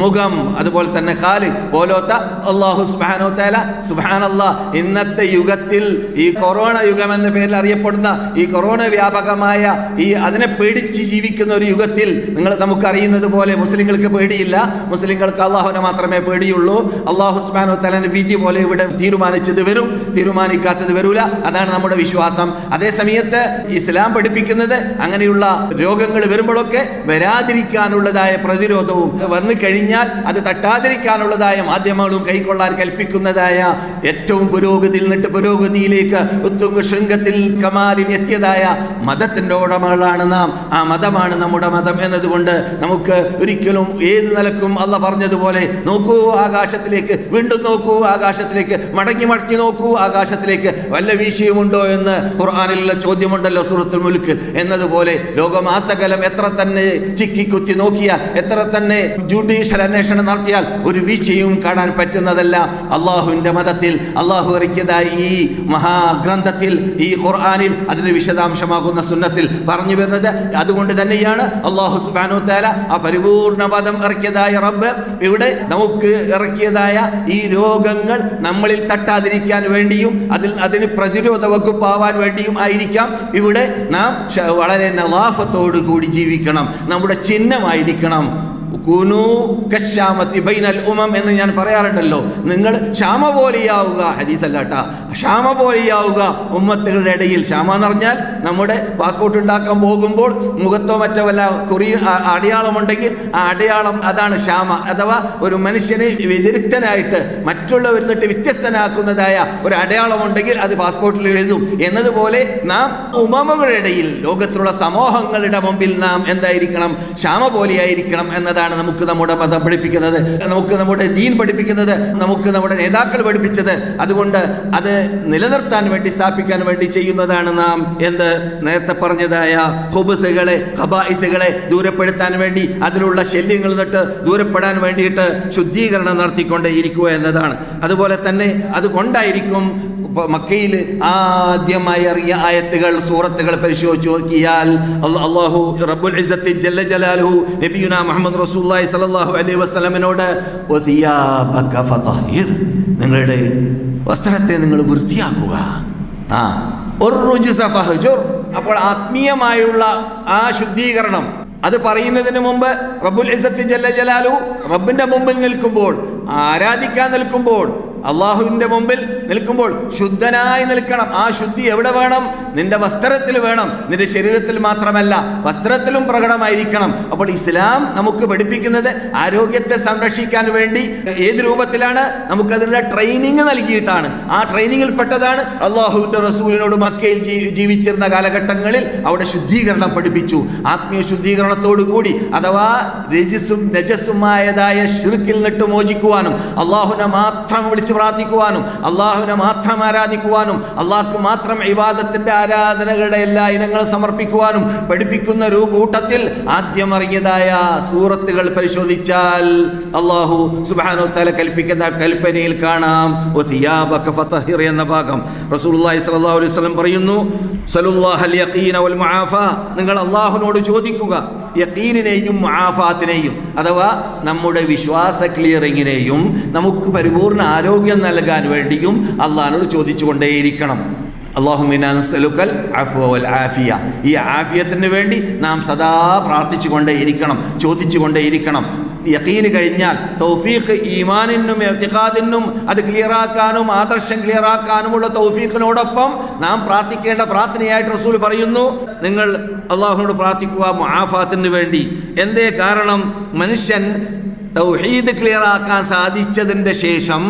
മുഖം, അതുപോലെ തന്നെ കാല് പോലത്തെ അല്ലാഹു സുബ്ഹാനഹു വ തആല സുബ്ഹാനല്ലാഹ് ഇന്നത്തെ യുഗത്തിൽ ഈ കൊറോണ യുഗം എന്ന പേരിൽ അറിയപ്പെടുന്ന ഈ കൊറോണ വ്യാപകമായ ഈ അതിനെ പേടിച്ച് ജീവിക്കുന്ന ഒരു യുഗത്തിൽ നമുക്കറിയുന്നത് പോലെ മുസ്ലിങ്ങൾക്ക് പേടിയില്ല. മുസ്ലിങ്ങൾക്ക് അള്ളാഹുവിനെ മാത്രമേ പേടിയുള്ളൂ. അല്ലാഹു സുബ്ഹാനഹു വ തആലയുടെ വിധി പോലെ ഇവിടെ തീരുമാനിച്ചത് വരും, തീരുമാനിക്കാത്തത് വരൂല. അതാണ് നമ്മുടെ വിശ്വാസം. അതേ സമയത്ത് ഇസ്ലാം പഠിപ്പിക്കുന്നത് അങ്ങനെയുള്ള രോഗങ്ങൾ വരുമ്പോഴൊക്കെ വരാതിരിക്കാനുള്ളതായ പ്രതിരോധവും വന്നു കഴിഞ്ഞാൽ അത് തട്ടാതിരിക്കാനുള്ളതായ മാധ്യമങ്ങളും കൈക്കൊള്ളാൻ കൽപ്പിക്കുന്നതായ ഏറ്റവും പുരോഗതിയിൽ നിന്നിട്ട് പുരോഗതിയിലേക്ക് ഉത്തുംഗ ശൃംഗത്തിൽ കമാലിൽ എത്തിയതായ മതത്തിൻ്റെ ഉടമകളാണ് നാം. ആ മതമാണ് നമ്മുടെ മതം എന്നതുകൊണ്ട് നമുക്ക് ഒരിക്കലും ഏത് നിലക്കും അള്ളാഹ് പറഞ്ഞതുപോലെ നോക്കൂ ആകാശത്തിലേക്ക്, വീണ്ടും നോക്കൂ ആകാശത്തിലേക്ക്, മടങ്ങി മടക്കി നോക്കൂ ആകാശത്തിലേക്ക്, വല്ല വീഴ്ചയുമുണ്ടോ എന്ന് ഖുർആനിലുള്ള ചോദ്യമുണ്ടല്ലോ സൂറത്തുൽ മുൽക്ക് എന്നതുപോലെ ലോകമാസകലം എത്ര തന്നെ ചിക്കിക്കുത്തി നോക്കിയാൽ, എത്ര തന്നെ ജുഡീഷ്യൽ അന്വേഷണം നടത്തിയാൽ ഒരു വീഴ്ചയും കാണാൻ പറ്റുന്നതല്ല. അള്ളാഹുവിൻ്റെ മതത്തിൽ അള്ളാഹു ഇറക്കിയതായി ഈ മഹാഗ്രന്ഥത്തിൽ, ഈ ഖുർആനിൽ അതിന് വിശദാംശമാകുന്ന സുന്നത്തിൽ പറഞ്ഞു വരുന്നത്. അതുകൊണ്ട് തന്നെയാണ് അള്ളാഹു സുബ്ഹാനഹു വ തആല ആ പരിപൂർണ മതം ഇറക്കിയതായ റബ്ബ് ഇവിടെ നമുക്ക് ഇറക്കിയതായ ഈ രോഗങ്ങൾ നമ്മളിൽ തട്ടാതിരിക്കാൻ വേണ്ടിയും അതിന് പ്രതിരോധ വകുപ്പാവാൻ വേണ്ടിയും ആയിരിക്കാം ഇവിടെ നാം വളരെ നളാഫത്തോടു കൂടി ജീവിക്കണം. നമ്മുടെ ചിഹ്നമായിരിക്കണം. കുനൂ കശ്ശാമത്തി ബൈനൽ ഉമം എന്ന് ഞാൻ പറയാറുണ്ടല്ലോ. നിങ്ങൾ ക്ഷാമ പോലെയാവുക, ഹദീസല്ലാട്ടാ, ക്ഷാമ പോലെയാവുക ഉമ്മത്തുകളുടെ ഇടയിൽ. ക്ഷാമ എന്ന് പറഞ്ഞാൽ നമ്മുടെ പാസ്പോർട്ട് ഉണ്ടാക്കാൻ പോകുമ്പോൾ മുഖത്തോ മറ്റോ വല്ല അടയാളമുണ്ടെങ്കിൽ ആ അടയാളം, അതാണ് ക്ഷാമ. അഥവാ ഒരു മനുഷ്യനെ വ്യതിരിക്തനായിട്ട് മറ്റുള്ളവരിൽ നിന്നിട്ട് വ്യത്യസ്തനാക്കുന്നതായ ഒരു അടയാളമുണ്ടെങ്കിൽ അത് പാസ്പോർട്ടിൽ എഴുതും എന്നതുപോലെ നാം ഉമമുകളുടെ ഇടയിൽ, ലോകത്തിലുള്ള സമൂഹങ്ങളുടെ മുമ്പിൽ നാം എന്തായിരിക്കണം? ക്ഷാമ പോലെയായിരിക്കണം എന്നതാണ് നമുക്ക് നമ്മുടെ മതം പഠിപ്പിക്കുന്നത്, നമുക്ക് നമ്മുടെ ദീൻ പഠിപ്പിക്കുന്നത്, നമുക്ക് നമ്മുടെ നേതാക്കൾ പഠിപ്പിച്ചത്. അതുകൊണ്ട് അത് നിലനിർത്താൻ വേണ്ടി, സ്ഥാപിക്കാൻ വേണ്ടി ചെയ്യുന്നതാണ് നാം എന്ത് നേരത്തെ പറഞ്ഞതായ ഖുബുസുകളെ, ഖബായിസുകളെ ദൂരപ്പെടുത്താൻ വേണ്ടി, അതിലുള്ള ശല്യങ്ങൾ തൊട്ട് ദൂരപ്പെടാൻ വേണ്ടിയിട്ട് ശുദ്ധീകരണം നടത്തിക്കൊണ്ടേ ഇരിക്കുക എന്നതാണ്. അതുപോലെ തന്നെ അതുകൊണ്ടായിരിക്കും മക്കയിൽ ആദ്യമായി ഇറങ്ങിയ ആയത്തുകൾ, സൂറത്തുകൾ പരിശോധിച്ച് നോക്കിയാൽ അല്ലാഹു റബ്ബുൽ ഇസ്സത്തി ജല്ല ജലാലുഹു നബിയുനാ മുഹമ്മദ് റസൂലുള്ളാഹി സ്വല്ലല്ലാഹു അലൈഹി വസല്ലമയോട് വസിയാബക ഫതഹിർ, നിങ്ങളുടെ വസ്ത്രത്തെ നിങ്ങൾ വൃത്തിയാക്കുക. അപ്പോൾ ആത്മീയമായുള്ള ആ ശുദ്ധീകരണം അത് പറയുന്നതിന് മുമ്പ് റബ്ബുൽ ഇസ്സത്തി ജല്ല ജലാലുഹു റബ്ബിന്റെ മുമ്പിൽ നിൽക്കുമ്പോൾ, ആരാധിക്കാൻ നിൽക്കുമ്പോൾ, അള്ളാഹുവിൻ്റെ മുമ്പിൽ നിൽക്കുമ്പോൾ ശുദ്ധനായി നിൽക്കണം. ആ ശുദ്ധി എവിടെ വേണം? നിന്റെ വസ്ത്രത്തിൽ വേണം, നിന്റെ ശരീരത്തിൽ മാത്രമല്ല, വസ്ത്രത്തിലും പ്രകടമായിരിക്കണം. അപ്പോൾ ഇസ്ലാം നമുക്ക് പഠിപ്പിക്കുന്നത് ആരോഗ്യത്തെ സംരക്ഷിക്കാൻ വേണ്ടി ഏത് രൂപത്തിലാണ്? നമുക്കതിനുള്ള ട്രെയിനിങ് നൽകിയിട്ടാണ്. ആ ട്രെയിനിങ്ങിൽ പെട്ടതാണ് അള്ളാഹുവിൻ്റെ റസൂലിനോട് മക്കയിൽ ജീവിച്ചിരുന്ന കാലഘട്ടങ്ങളിൽ അവിടെ ശുദ്ധീകരണം പഠിപ്പിച്ചു. ആത്മീയ ശുദ്ധീകരണത്തോടു കൂടി, അഥവാ രജസും നജസുമായതായ ശിർക്കിൽ നിന്നിട്ട് മോചിക്കുവാനും, അള്ളാഹുവിനെ മാത്രം വിളിച്ച് പ്രാർത്ഥിക്കുവാനും, അള്ളാഹുവിനെ മാത്രം ആരാധിക്കുവാനും, അള്ളാഹ്ക്ക് മാത്രം ഇബാദത്തിന്റെ ആരാധനകളുടെ എല്ലാ ഇനങ്ങളും സമർപ്പിക്കുവാനും പഠിപ്പിക്കുന്ന ഒരു കൂട്ടത്തിൽ ആദ്യം ഇറങ്ങിയതായ സൂറത്തുകൾ പരിശോധിച്ചാൽ അള്ളാഹു സുബ്ഹാനഹു വ തആല കൽപ്പിക്കുന്ന കൽപ്പനയിൽ കാണാം വസിയാബക ഫതഹിർ എന്ന ഭാഗം. റസൂലുള്ളാഹി സ്വല്ലല്ലാഹു അലൈഹി വസല്ലം പറയുന്നു, സല്ലല്ലാഹുൽ യഖീന വൽ മുആഫ, നിങ്ങൾ അള്ളാഹുവിനോട് ചോദിക്കുക യഖീനിനെയും മുആഫാത്തിനെയും, അഥവാ നമ്മുടെ വിശ്വാസ ക്ലിയറിങ്ങിനെയും നമുക്ക് പരിപൂർണ്ണ ആരോഗ്യം നൽകാൻ വേണ്ടിയും അള്ളാഹിനോട് ചോദിച്ചുകൊണ്ടേയിരിക്കണം. അല്ലാഹുമ്മ നസ്അലുക്കൽ അഫ്വ വൽ ആഫിയ, ഈ ആഫിയത്തിന് വേണ്ടി നാം സദാ പ്രാർത്ഥിച്ചുകൊണ്ടേയിരിക്കണം, ചോദിച്ചുകൊണ്ടേയിരിക്കണം. യഖീന് കഴിഞ്ഞാൽ തൗഫീഖ് ഈമാനിനും ഇർതിഖാദിനും അത് ക്ലിയറാക്കാനും ആദർശം ക്ലിയറാക്കാനുമുള്ള തൗഫീഖിനോടൊപ്പം നാം പ്രാർത്ഥിക്കേണ്ട പ്രാർത്ഥനയായിട്ട് റസൂൽ പറയുന്നു, നിങ്ങൾ അള്ളാഹുവിനോട് പ്രാർത്ഥിക്കുക മുആഫാത്തിന് വേണ്ടി. എന്തേ കാരണം? മനുഷ്യൻ തൗഹീദ് ക്ലിയറാക്കാൻ സാധിച്ചതിൻ്റെ ശേഷം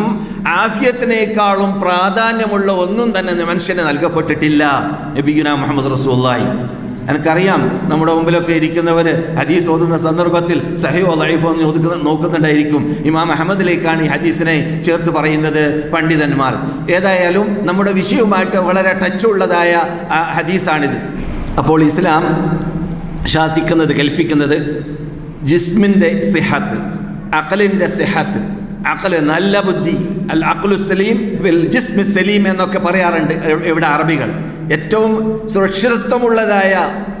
ആഫിയത്തിനേക്കാളും പ്രാധാന്യമുള്ള ഒന്നും തന്നെ മനുഷ്യന് നൽകപ്പെട്ടിട്ടില്ല. നബിയുനാ മുഹമ്മദ് റസൂലുള്ളാഹി. എനിക്കറിയാം നമ്മുടെ മുമ്പിലൊക്കെ ഇരിക്കുന്നവർ ഹദീസ് ഓതുന്ന സന്ദർഭത്തിൽ സഹീഹോ ദഈഫോ നോക്കുന്നുണ്ടായിരിക്കും. ഇമാം അഹമ്മദിലേക്കാണ് ഈ ഹദീസിനെ ചേർത്ത് പറയുന്നത് പണ്ഡിതന്മാർ. ഏതായാലും നമ്മുടെ വിഷയവുമായിട്ട് വളരെ ടച്ചുള്ളതായ ഹദീസാണിത്. അപ്പോൾ ഇസ്ലാം ശാസിക്കുന്നത്, കൽപ്പിക്കുന്നത് ജിസ്മിൻ്റെ സിഹത്ത്, അഖലിൻ്റെ സിഹത്ത്, അഖല് നല്ല ബുദ്ധി, അൽ അഖ്ലു സലീം ഫിൽ ജിസ്മി സലീം എന്നൊക്കെ പറയാറുണ്ട് ഇവിടെ അറബികൾ. ഏറ്റവും സുരക്ഷിതത്വമുള്ളതായ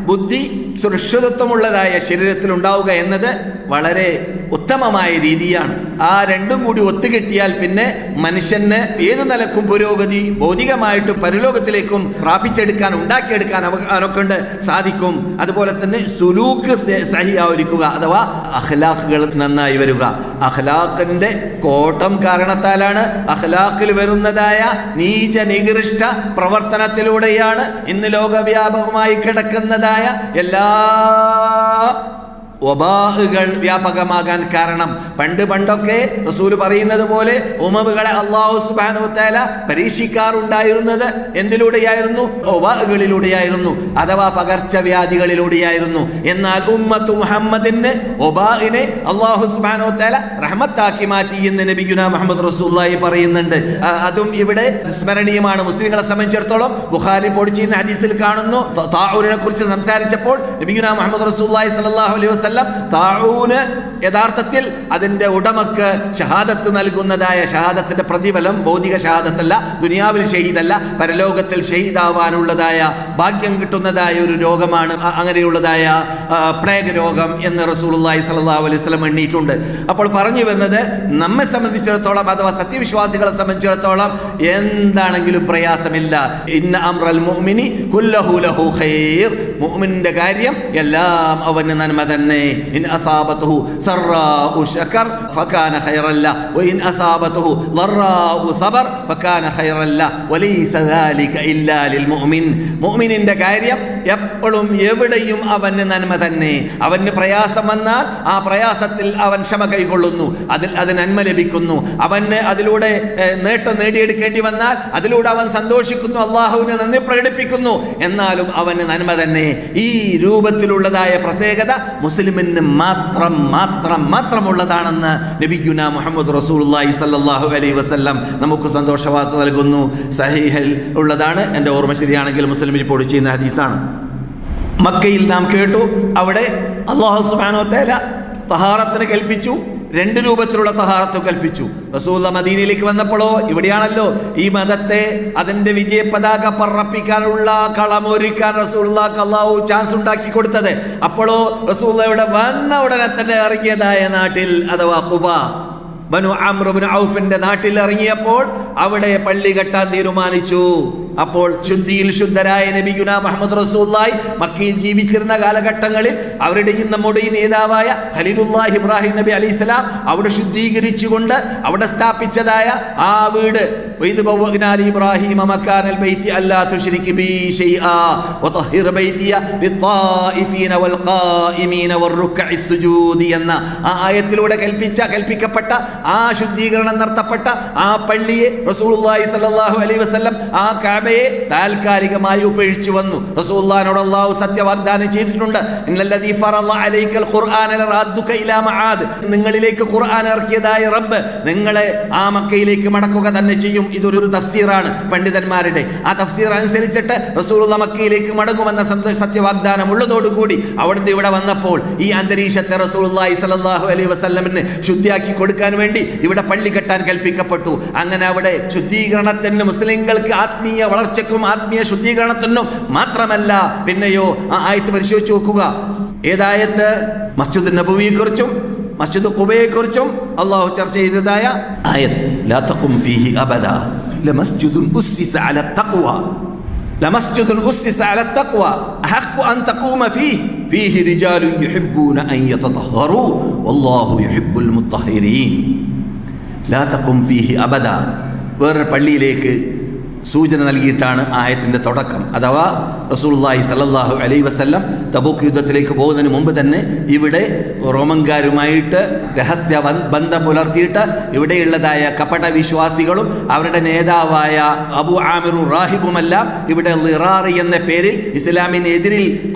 ബുദ്ധി സുരക്ഷിതത്വമുള്ളതായ ശരീരത്തിൽ ഉണ്ടാവുക എന്നത് വളരെ ഉത്തമമായ രീതിയാണ്. ആ രണ്ടും കൂടി ഒത്തുകിട്ടിയാൽ പിന്നെ മനുഷ്യന് ഏതു നിലക്കും പുരോഗതി ഭൗതികമായിട്ടും പരലോകത്തിലേക്കും പ്രാപിച്ചെടുക്കാൻ ഉണ്ടാക്കിയെടുക്കാൻ അവനൊക്കെ സാധിക്കും. അതുപോലെ തന്നെ സുലൂക്ക് സഹിയായിരിക്കുക, അഥവാ അഖ്ലാഖുകൾ നന്നായി വരിക. അഖ്ലാഖിന്റെ കോട്ടം കാരണത്താലാണ്, അഖ്ലാഖിൽ വരുന്നതായ നീച നികൃഷ്ട പ്രവർത്തനത്തിലൂടെയാണ് ഇന്ന് ലോകവ്യാപകമായി കിടക്കുന്നതായ എല്ലാ വബാഹുകൾ വ്യാപകമാകാൻ കാരണം. പണ്ടൊക്കെ റസൂല് പറയുന്നത് പോലെ ഉമവുകളെ അല്ലാഹു സുബ്ഹാനഹു വ തആല പരീക്ഷിക്കാറുണ്ടായിരുന്നത് എന്തിലൂടെയായിരുന്നു? വബാഹുകളിലൂടെയായിരുന്നു, അഥവാ പകർച്ചവ്യാധികളിലൂടെയായിരുന്നു. എന്നാൽ ഉമ്മത്തു മുഹമ്മദിന് വബാഹിനെ അല്ലാഹു സുബ്ഹാനഹു വ തആല റഹ്മത്താക്കി മാറ്റി എന്ന് നബിയുനാ മുഹമ്മദ് റസൂലുള്ളാഹി പറയുന്നുണ്ട്. അതും ഇവിടെ സ്മരണീയമാണ്. മുസ്ലിങ്ങളെ സംബന്ധിച്ചിടത്തോളം ബുഖാരി റിപ്പോർട്ട് ചെയ്യുന്ന ഹദീസിൽ കാണുന്നു, താഊനെ കുറിച്ച് സംസാരിച്ചപ്പോൾ നബിയുനാ മുഹമ്മദ് റസൂലുള്ളാഹി സ്വല്ലല്ലാഹു അലൈഹി വസല്ലം താഊന് യഥാർത്ഥത്തിൽ അതിന്റെ ഉടമക്ക് ഷഹാദത്ത് നൽകുന്നതായ ഷഹാദത്തിന്റെ പ്രതിഫലം ഭൗതിക ഷഹാദത്തല്ല, ദുനിയാവിൽ ഷഹീദല്ല, പരലോകത്തിൽ ഷഹീദാവാനുള്ളതായ ഭാഗ്യം കിട്ടുന്നതായ ഒരു രോഗമാണ് അങ്ങനെയുള്ളതായ പ്ലേഗ് രോഗം എന്ന് റസൂലുള്ളാഹി സ്വല്ലല്ലാഹു അലൈഹി വസല്ലം എണ്ണിയിട്ടുണ്ട്. അപ്പോൾ പറഞ്ഞു വരുന്നത്, നമ്മെ സംബന്ധിച്ചിടത്തോളം അഥവാ സത്യവിശ്വാസികളെ സംബന്ധിച്ചിടത്തോളം എന്താണെങ്കിലും പ്രയാസമില്ല. ഇന്ന അംറൽ മുഅ്മിനി കുല്ലഹു ലഹു ഖൈർ, മുഅ്മിനിന്റെ കാര്യം എല്ലാം അവന് നന്മ തന്നെ. ഇൻ അസാബതുഹു സറാഉ ശകർ ഫകാന ഖൈറൻ ലഹു വഇൻ അസാബതുഹു ളറാഉ സബർ ഫകാന ഖൈറൻ ലഹു വലൈസ ദാലിക ഇല്ലാ ലിൽ മുഅ്മിൻ. മുഅ്മിനിന്റെ കാര്യം എപ്പോഴും എവിടെയും അവന് നന്മ തന്നെ. അവന് പ്രയാസം വന്നാൽ ആ പ്രയാസത്തിൽ അവൻ ക്ഷമ കൈകൊള്ളുന്നു, അത് നന്മ ലഭിക്കുന്നു. അവന് അതിലൂടെ നേട്ടം നേടിയെടുക്കേണ്ടി വന്നാൽ അതിലൂടെ അവൻ സന്തോഷിക്കുന്നു, അള്ളാഹുവിന് നന്ദി പ്രകടിപ്പിക്കുന്നു, എന്നാലും അവന് നന്മ തന്നെ. ഈ രൂപത്തിലുള്ളതായ പ്രത്യേകത മുസ്ലിമിന് മാത്രമുള്ളതാണെന്ന് നബിയുനാ മുഹമ്മദ് റസൂലുള്ളാഹി സ്വല്ലല്ലാഹു അലൈഹി വസല്ലം നമുക്ക് സന്തോഷവാർത്ത നൽകുന്നു. സഹീഹിൽ ഉള്ളതാണ്, എൻ്റെ ഓർമ്മ ശരിയാണെങ്കിൽ മുസ്ലിം റിപ്പോർട്ട് ചെയ്യുന്ന ഹദീസാണ്. മക്കയിൽ നാം കേട്ടു, അവിടെ അല്ലാഹു സുബ്ഹാനഹു വ തആല തഹാറത്തിന് കൽപ്പിച്ചു, രണ്ട് രൂപത്തിലുള്ള തഹാറത്ത് കൽപ്പിച്ചു. റസൂലുള്ളാഹി മദീനയിലേക്ക് വന്നപ്പോഴോ ഇവിടെയാണല്ലോ ഈ മതത്തെ അതിന്റെ വിജയ പതാക പറപ്പിക്കാനുള്ള കളമൊരുക്കാൻ റസൂലുള്ളാഹിക്ക് അല്ലാഹു ചാൻസ് ഉണ്ടാക്കി കൊടുത്തത്. അപ്പോഴോ റസൂലുള്ളാഹി ഇവിടെ വന്ന ഉടനെ തന്നെ ഇറങ്ങിയതായ നാട്ടിൽ അഥവാ ഖുബാ ബനു അംർ ഇബ്നു ഔഫിന്റെ നാട്ടിൽ ഇറങ്ങിയപ്പോൾ അവിടെ പള്ളി കെട്ടാൻ തീരുമാനിച്ചു. അപ്പോൾ ശുദ്ധിയിൽ ശുദ്ധരായ നബിയുനാ മുഹമ്മദ് റസൂലുള്ളാഹി മക്കയിൽ ജീവിച്ചിരുന്ന കാലഘട്ടങ്ങളിൽ അവരുടെയും നമ്മുടെയും നേതാവായ ഖലീലുല്ലാഹി ഇബ്രാഹിം നബി അലൈഹിസ്സലാം അവിടെ ശുദ്ധീകരിച്ചുകൊണ്ട് അവിടെ സ്ഥാപിച്ചതായ ആ വീട്, വഇദ് ബവ്വഅനാ ഇബ്രാഹിമ മക്കാനൽ ബൈതി അല്ലാ തുശ്രിക് ബി ശൈആ വതഹിർ ബൈതിയ ലിത്വായിഫീന വൽഖായിമീന വറുക്ഇസ് സുജൂദി എന്ന ആ ആയത്തിലൂടെ കൽപ്പിക്കപ്പെട്ട ആ ശുദ്ധീകരണം നടത്തപ്പെട്ട ആ പള്ളിയെ റസൂലുള്ളാഹി സ്വല്ലല്ലാഹു അലൈഹി വസല്ലം ആ കഅബയെ താൽക്കാലികമായി ഉപേക്ഷിച്ചു വന്നു. റസൂലുള്ളാഹിനോട് അല്ലാഹു സത്യവാഗ്ദാനം ചെയ്തിട്ടുണ്ട്, ഇന്നല്ലദീ ഫറള അലൈക്കൽ ഖുർആന ലറദ്ദുക ഇലാ മആദ്, നിങ്ങളിലേക്ക് ഖുർആൻ ഇറക്കിയതായ റബ്ബ് നിങ്ങളെ ആ മക്കയിലേക്ക് മടക്കുക തന്നെ ചെയ്യും. ഇതൊരു തഫ്സീറാണ് പണ്ഡിതന്മാരുടെ. ആ തഫ്സീർ അനുസരിച്ചിട്ട് റസൂലുള്ളാഹി മക്കയിലേക്ക് മടങ്ങുമെന്ന സത്യവാഗ്ദാനം ഉള്ളതോടുകൂടി അവിടുന്ന് ഇവിടെ വന്നപ്പോൾ ഈ അന്തരീക്ഷത്തെ റസൂലുള്ളാഹി സ്വല്ലല്ലാഹു അലൈഹി വസല്ലമിന് ശുദ്ധിയാക്കി കൊടുക്കാൻ വേണ്ടി ഇവിടെ പള്ളി കെട്ടാൻ കൽപ്പിക്കപ്പെട്ടു. അങ്ങനെ അവിടെ ശുദ്ധീകരണത്തിന്, മുസ്ലിങ്ങൾക്ക് ആത്മീയ വളർച്ചയ്ക്കും ആത്മീയ ശുദ്ധീകരണത്തിനും മാത്രമല്ല, പിന്നെയോ ആ ആയത്ത് പരിശോധിച്ച് നോക്കുക. ഏതായത്ത്? മസ്ജിദ് നബവിയെ കുറിച്ചും മസ്ജിദ് ഖുബയെ കുറിച്ചും അല്ലാഹു ചർച്ച ചെയ്തതായ ആയത്ത്. ലാ തഖും ഫീഹി അബദാ ലമസ്ജിദുൻ ഉസ്സിസ അല തഖ്വ ലമസ്ജിദുൻ ഉസ്സിസ അല തഖ്വ അഹഖു അൻ തഖൂമ ഫീഹി റിജാലുൻ യുഹിബ്ബൂന അൻ യതതഹറൂ വല്ലാഹു യുഹിബ്ബുൽ മുത്തഹിരീൻ. ലാ തഖും ഫീഹി അബദാ, വേറൊരു പള്ളിയിലേക്ക് സൂചന നൽകിയിട്ടാണ് ആയത്തിൻ്റെ തുടക്കം. അഥവാ റസൂലുള്ളാഹി സ്വല്ലല്ലാഹു അലൈഹി വസല്ലം തബൂക്ക് യുദ്ധത്തിലേക്ക് പോകുന്നതിന് മുമ്പ് തന്നെ ഇവിടെ റോമൻകാരുമായിട്ട് രഹസ്യ ബന്ധം പുലർത്തിയിട്ട് ഇവിടെയുള്ളതായ കപട വിശ്വാസികളും അവരുടെ നേതാവായ അബു ആമിറു റാഹിബുമെല്ലാം ഇവിടെ ളിറാറി എന്ന പേരിൽ ഇസ്ലാമിനെതിരിൽ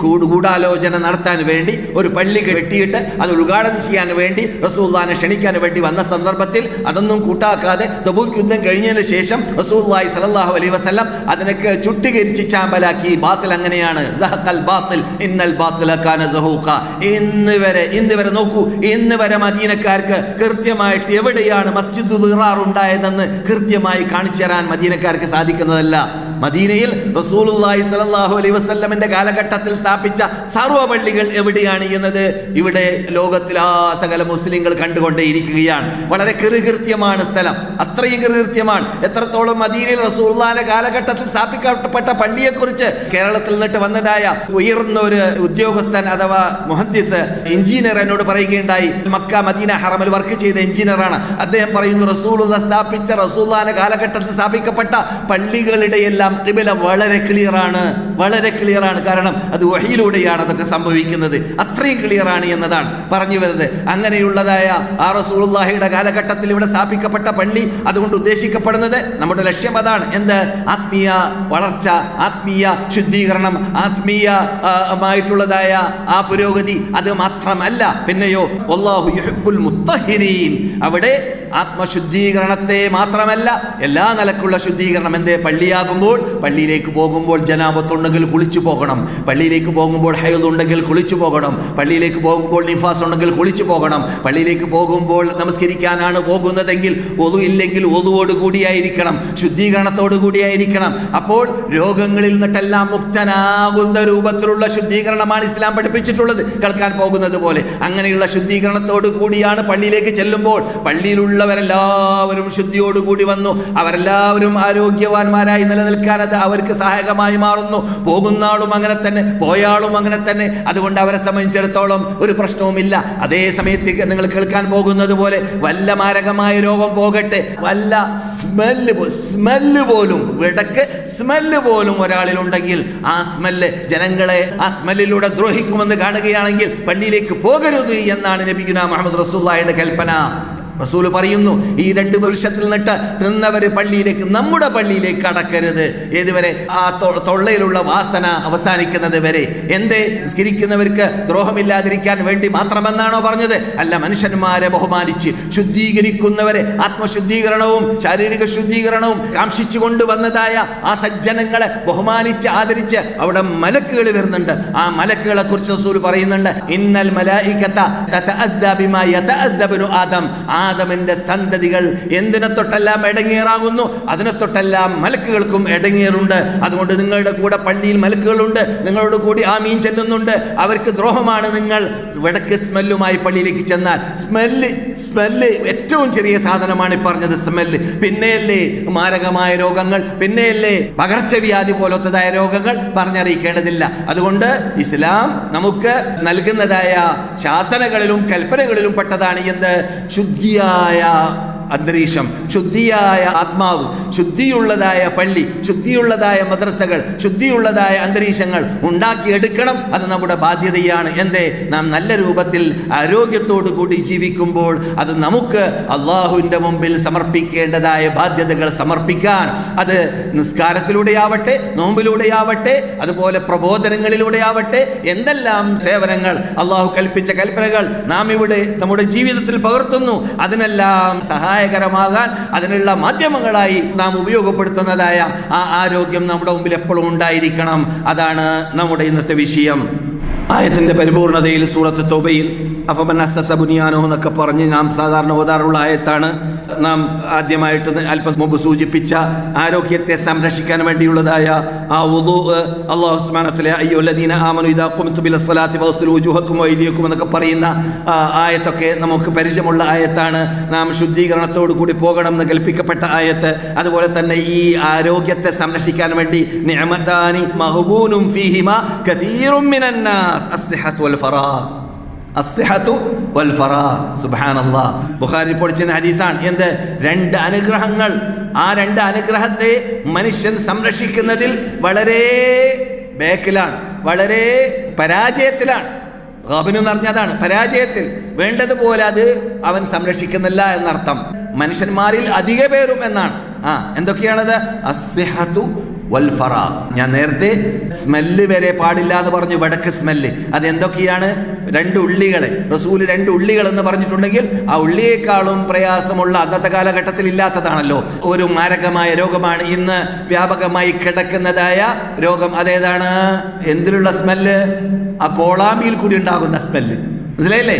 ഗൂഢാലോചന നടത്താൻ വേണ്ടി ഒരു പള്ളി കെട്ടിയിട്ട് അത് ഉദ്ഘാടനം ചെയ്യാൻ വേണ്ടി റസൂലുള്ളാഹിനെ ക്ഷണിക്കാൻ വേണ്ടി വന്ന സന്ദർഭത്തിൽ അതൊന്നും കൂട്ടാക്കാതെ തബൂക്ക് യുദ്ധം കഴിഞ്ഞതിന് ശേഷം റസൂലുള്ളാഹി സ്വല്ലല്ലാഹു അലൈഹി വസല്ലം അതിനൊക്കെ ചുട്ടികരിച്ച് ചാമ്പലാക്കി. ബാത്തിൽ അങ്ങനെയാണ്, സഹഖൽ ബാത്തിൽ ഇന്നൽ ബാത്തില കാന സഹൂഖ. ഇന്ന് വരെ നോക്കൂ, ഇന്ന് വരെ മദീനക്കാർക്ക് കൃത്യമായിട്ട് എവിടെയാണ് മസ്ജിദുൽ ദിറാർ ഉണ്ടായതെന്ന് കൃത്യമായി കാണിച്ചു തരാൻ മദീനക്കാർക്ക് സാധിക്കുന്നതല്ല. മദീനയിൽ റസൂലുള്ളാഹി സ്വല്ലല്ലാഹു അലൈഹി വസല്ലമിന്റെ കാലഘട്ടത്തിൽ സ്ഥാപിച്ച സർവ്വ പള്ളികൾ എവിടെയാണ് എന്നത് ഇവിടെ ലോകത്തിൽ സകല മുസ്ലിങ്ങൾ കണ്ടുകൊണ്ടേയിരിക്കുകയാണ്. വളരെ കൃത്യമാണ് സ്ഥലം, അത്രയും കൃത്യമാണ്. എത്രത്തോളം മദീനയിൽ റസൂലുള്ളാഹിന്റെ കാലഘട്ടത്തിൽ സ്ഥാപിക്കപ്പെട്ട പള്ളിയെക്കുറിച്ച് കേരളത്തിൽ നിന്നിട്ട് വന്നതായ ഉയർന്ന ഒരു ഉദ്യോഗസ്ഥൻ അഥവാ മുഹദ്ദിസ് എഞ്ചിനീയർ എന്നോട് പറയുകയുണ്ടായി. മക്ക മദീന ഹറമിൽ വർക്ക് ചെയ്ത എഞ്ചിനീയറാണ്. അദ്ദേഹം പറയുന്നു, റസൂലുള്ളാഹിന്റെ കാലഘട്ടത്തിൽ സ്ഥാപിക്കപ്പെട്ട പള്ളികളുടെ എല്ലാം ഖിബല വളരെ ക്ലിയറാണ്. കാരണം അത് വഹയിലൂടെയാണ് അതൊക്കെ സംഭവിക്കുന്നത്. അത്രയും ക്ലിയറാണ് എന്നതാണ് പറഞ്ഞു വരുന്നത്. അങ്ങനെയുള്ളതായ ആ റസൂലുള്ളാഹിയുടെ കാലഘട്ടത്തിൽ ഇവിടെ സ്ഥാപിക്കപ്പെട്ട പള്ളി, അതുകൊണ്ട് ഉദ്ദേശിക്കപ്പെടുന്നത് നമ്മുടെ ലക്ഷ്യം അതാണ്. എന്ത്? ആത്മീയ വളർച്ച, ആത്മീയ ശുദ്ധീകരണം, ആത്മീയമായിട്ടുള്ളതായ ആ പുരോഗതി. അത് മാത്രമല്ല, പിന്നെയോ വല്ലാഹു യുഹിബ്ബുൽ മുത്തഹിരീൻ. അവിടെ ആത്മശുദ്ധീകരണത്തെ മാത്രമല്ല എല്ലാ നിലക്കുള്ള ശുദ്ധീകരണം. എന്തേ? പള്ളിയാകുമ്പോൾ, പള്ളിയിലേക്ക് പോകുമ്പോൾ ജനാബത്തുണ്ടെങ്കിൽ കുളിച്ചു പോകണം, പള്ളിയിലേക്ക് പോകുമ്പോൾ ഹൈദ് ഉണ്ടെങ്കിൽ കുളിച്ചു പോകണം, പള്ളിയിലേക്ക് പോകുമ്പോൾ നിഫാസ് ഉണ്ടെങ്കിൽ കുളിച്ചു പോകണം, പള്ളിയിലേക്ക് പോകുമ്പോൾ നമസ്കരിക്കാനാണ് പോകുന്നതെങ്കിൽ ഒതു ഇല്ലെങ്കിൽ ഒതുവോട് കൂടിയായിരിക്കണം, ശുദ്ധീകരണത്തോടു കൂടിയായിരിക്കണം. അപ്പോൾ രോഗങ്ങളിൽ നിന്നിട്ടെല്ലാം മുക്തനാകുന്ന രൂപത്തിലുള്ള ശുദ്ധീകരണമാണ് ഇസ്ലാം പഠിപ്പിച്ചിട്ടുള്ളത്, കേൾക്കാൻ പോകുന്നത് പോലെ. അങ്ങനെയുള്ള ശുദ്ധീകരണത്തോടു കൂടിയാണ് പള്ളിയിലേക്ക് ചെല്ലുമ്പോൾ പള്ളിയിലുള്ളവരെല്ലാവരും ശുദ്ധിയോടുകൂടി വന്നു, അവരെല്ലാവരും ആരോഗ്യവാന്മാരായി നിലനിൽക്കാൻ അത് അവർക്ക് സഹായകമായി മാറുന്നു. പോകുന്ന ആളും അങ്ങനെ തന്നെ, പോയാളും അങ്ങനെ തന്നെ. അതുകൊണ്ട് അവരെ സംബന്ധിച്ചിടത്തോളം ഒരു പ്രശ്നവുമില്ല. അതേ സമയത്ത് നിങ്ങൾ കേൾക്കാൻ പോകുന്നത് പോലെ വല്ല മാരകമായ രോഗം പോകട്ടെ, വല്ല സ്മെല്ല് പോലും ഒരാളിലുണ്ടെങ്കിൽ ആ സ്മെല്ല് ജനങ്ങളെ ആ സ്മെല്ലിലൂടെ ദ്രോഹിക്കുമെന്ന് കാണുകയാണെങ്കിൽ പള്ളിയിലേക്ക് പോകരുത് എന്നാണ് നബിയുനാ മുഹമ്മദ് റസൂലുള്ളാഹിയുടെ കൽപ്പന. റസൂൽ പറയുന്നു, ഈ 2 വർഷത്തിൽ നിന്നിട്ട് തിന്നവർ പള്ളിയിലേക്ക്, നമ്മുടെ പള്ളിയിലേക്ക് കടക്കരുത്. ഏതുവരെ? ആ തൊള്ളയിലുള്ള വാസന അവസാനിക്കുന്നത് വരെ. എന്തേ? നിസ്കരിക്കുന്നവർക്ക് ദ്രോഹമില്ലാതിരിക്കാൻ വേണ്ടി മാത്രമെന്നാണോ പറഞ്ഞത്? അല്ല, മനുഷ്യന്മാരെ ബഹുമാനിച്ച് ശുദ്ധീകരിക്കുന്നവരെ ആത്മശുദ്ധീകരണവും ശാരീരിക ശുദ്ധീകരണവും കാംക്ഷിച്ചു കൊണ്ടുവന്നതായ ആ സജ്ജനങ്ങളെ ബഹുമാനിച്ച് ആദരിച്ച് അവിടെ മലക്കുകൾ വരുന്നുണ്ട്. ആ മലക്കുകളെ കുറിച്ച് റസൂൽ പറയുന്നുണ്ട്, ഇന്നൽ മലായികത തതഅദ്ദാ ബിമാ യതഅദ്ദബു ആദം. ആദമിന്റെ സന്തതികൾ എന്തിനെ തൊട്ടെല്ലാം ഇടങ്ങേറാകുന്നു അതിനെ തൊട്ടെല്ലാം മലക്കുകൾക്കും ഇടങ്ങേറുണ്ട്. അതുകൊണ്ട് നിങ്ങളുടെ കൂടെ പള്ളിയിൽ മലക്കുകളുണ്ട്, നിങ്ങളോട് കൂടി ആമീൻ ചെല്ലുന്നുണ്ട്. അവർക്ക് ദ്രോഹമാണ് നിങ്ങൾ വിടക്ക് സ്മെല്ലുമായി പള്ളിയിലേക്ക് ചെന്നാൽ. സ്മെല്ല് ഏറ്റവും ചെറിയ സാധനമാണ് ഈ പറഞ്ഞത്, സ്മെല്ല്. പിന്നെയല്ലേ മാരകമായ രോഗങ്ങൾ, പിന്നെയല്ലേ പകർച്ചവ്യാധി പോലത്തതായ രോഗങ്ങൾ പറഞ്ഞറിയിക്കേണ്ടതില്ല. അതുകൊണ്ട് ഇസ്ലാം നമുക്ക് നൽകുന്നതായ ശാസനകളിലും കൽപ്പനകളിലും പെട്ടതാണ് എന്ത്? ശുദ്ധിയായ അന്തരീക്ഷം, ശുദ്ധിയായ ആത്മാവ്, ശുദ്ധിയുള്ളതായ പള്ളി, ശുദ്ധിയുള്ളതായ മദ്രസകൾ, ശുദ്ധിയുള്ളതായ അന്തരീക്ഷങ്ങൾ ഉണ്ടാക്കിയെടുക്കണം. അത് നമ്മുടെ ബാധ്യതയാണ്. എന്തേ? നാം നല്ല രൂപത്തിൽ ആരോഗ്യത്തോടു കൂടി ജീവിക്കുമ്പോൾ അത് നമുക്ക് അള്ളാഹുവിൻ്റെ മുമ്പിൽ സമർപ്പിക്കേണ്ടതായ ബാധ്യതകൾ സമർപ്പിക്കാൻ, അത് നിസ്കാരത്തിലൂടെയാവട്ടെ, നോമ്പിലൂടെയാവട്ടെ, അതുപോലെ പ്രബോധനങ്ങളിലൂടെയാവട്ടെ, എന്തെല്ലാം സേവനങ്ങൾ അള്ളാഹു കൽപ്പിച്ച കൽപ്പനകൾ നാം ഇവിടെ നമ്മുടെ ജീവിതത്തിൽ പകർത്തുന്നു, അതിനെല്ലാം സഹായകരമാകാൻ അതിനുള്ള മാധ്യമങ്ങളായി നാം ഉപയോഗപ്പെടുത്തുന്നതായ ആ ആരോഗ്യം നമ്മുടെ മുമ്പിൽ എപ്പോഴും ഉണ്ടായിരിക്കണം. അതാണ് നമ്മുടെ ഇന്നത്തെ വിഷയം. ആയത്തിന്റെ പരിപൂർണതയിൽ സൂറത്ത് തൗബയിൽ അഫമൻ അസ്സസ ബുനിയാനഹു എന്നൊക്കെ പറഞ്ഞ് നാം സാധാരണ ഓതാറുള്ള ആയത്താണ്. നാം ആദ്യമായിട്ട് അല്പം മുമ്പ് സൂചിപ്പിച്ച ആരോഗ്യത്തെ സംരക്ഷിക്കാൻ വേണ്ടിയുള്ളതായ ആ വുദൂ, അല്ലാഹു സുബ്ഹാനഹു വ തആല അയ്യുഹല്ലദീന ആമനു ഇദാ ഖുംതും ഇല സ്വലാത്തി ഫഗ്സിലൂ വുജൂഹക്കും വഅയ്ദിയക്കും എന്നൊക്കെ പറയുന്ന ആയത്തൊക്കെ നമുക്ക് പരിചയമുള്ള ആയത്താണ്. നാം ശുദ്ധീകരണത്തോടു കൂടി പോകണം എന്ന് കൽപ്പിക്കപ്പെട്ട ആയത്ത്. അതുപോലെ തന്നെ ഈ ആരോഗ്യത്തെ സംരക്ഷിക്കാൻ വേണ്ടി നിഅമതാനി മഗ്ബൂനും ഫീഹിമാ കസീറും മിനന്നാസ് അസ്സിഹത്തു വൽ ഫറാഗ്. അസ്സിഹത്തു വൽ ഫറാഗ്. സുബ്ഹാനല്ലാഹ്. ബുഖാരി റിപ്പോർട്ട് ചെയ്യുന്ന ഹദീസാണ്. എന്ത്? 2 അനുഗ്രഹങ്ങൾ. ആ 2 അനുഗ്രഹത്തെ മനുഷ്യൻ സംരക്ഷിക്കുന്നതിൽ വളരെ ബേക്കിലാണ്, വളരെ പരാജയത്തിലാണ്. ഗാബിന് എന്ന് പറഞ്ഞതാണ് പരാജയത്തിൽ. വേണ്ടതുപോലെ അത് അവൻ സംരക്ഷിക്കുന്നില്ല എന്നർത്ഥം. മനുഷ്യന്മാരിൽ അധിക പേരും എന്നാണ്. എന്തൊക്കെയാണത്? അസ്സിഹത്തു വൽ ഫറാഗ്. ഞാൻ നേരത്തെ സ്മെല്ല് വരെ പാടില്ല എന്ന് പറഞ്ഞു. വടക്ക് സ്മെല്ല് അതെന്തൊക്കെയാണ്? 2 ഉള്ളികളെ റസൂല് 2 ഉള്ളികൾ എന്ന് പറഞ്ഞിട്ടുണ്ടെങ്കിൽ ആ ഉള്ളിയേക്കാളും പ്രയാസമുള്ള അന്നത്തെ കാലഘട്ടത്തിൽ ഇല്ലാത്തതാണല്ലോ ഒരു മാരകമായ രോഗമാണ് ഇന്ന് വ്യാപകമായി കിടക്കുന്നതായ രോഗം. അതേതാണ്? എന്തിലുള്ള സ്മെല്ല്? ആ കോളാമ്പിയിൽ കൂടി ഉണ്ടാകുന്ന സ്മെല്ല്. മനസ്സിലായില്ലേ?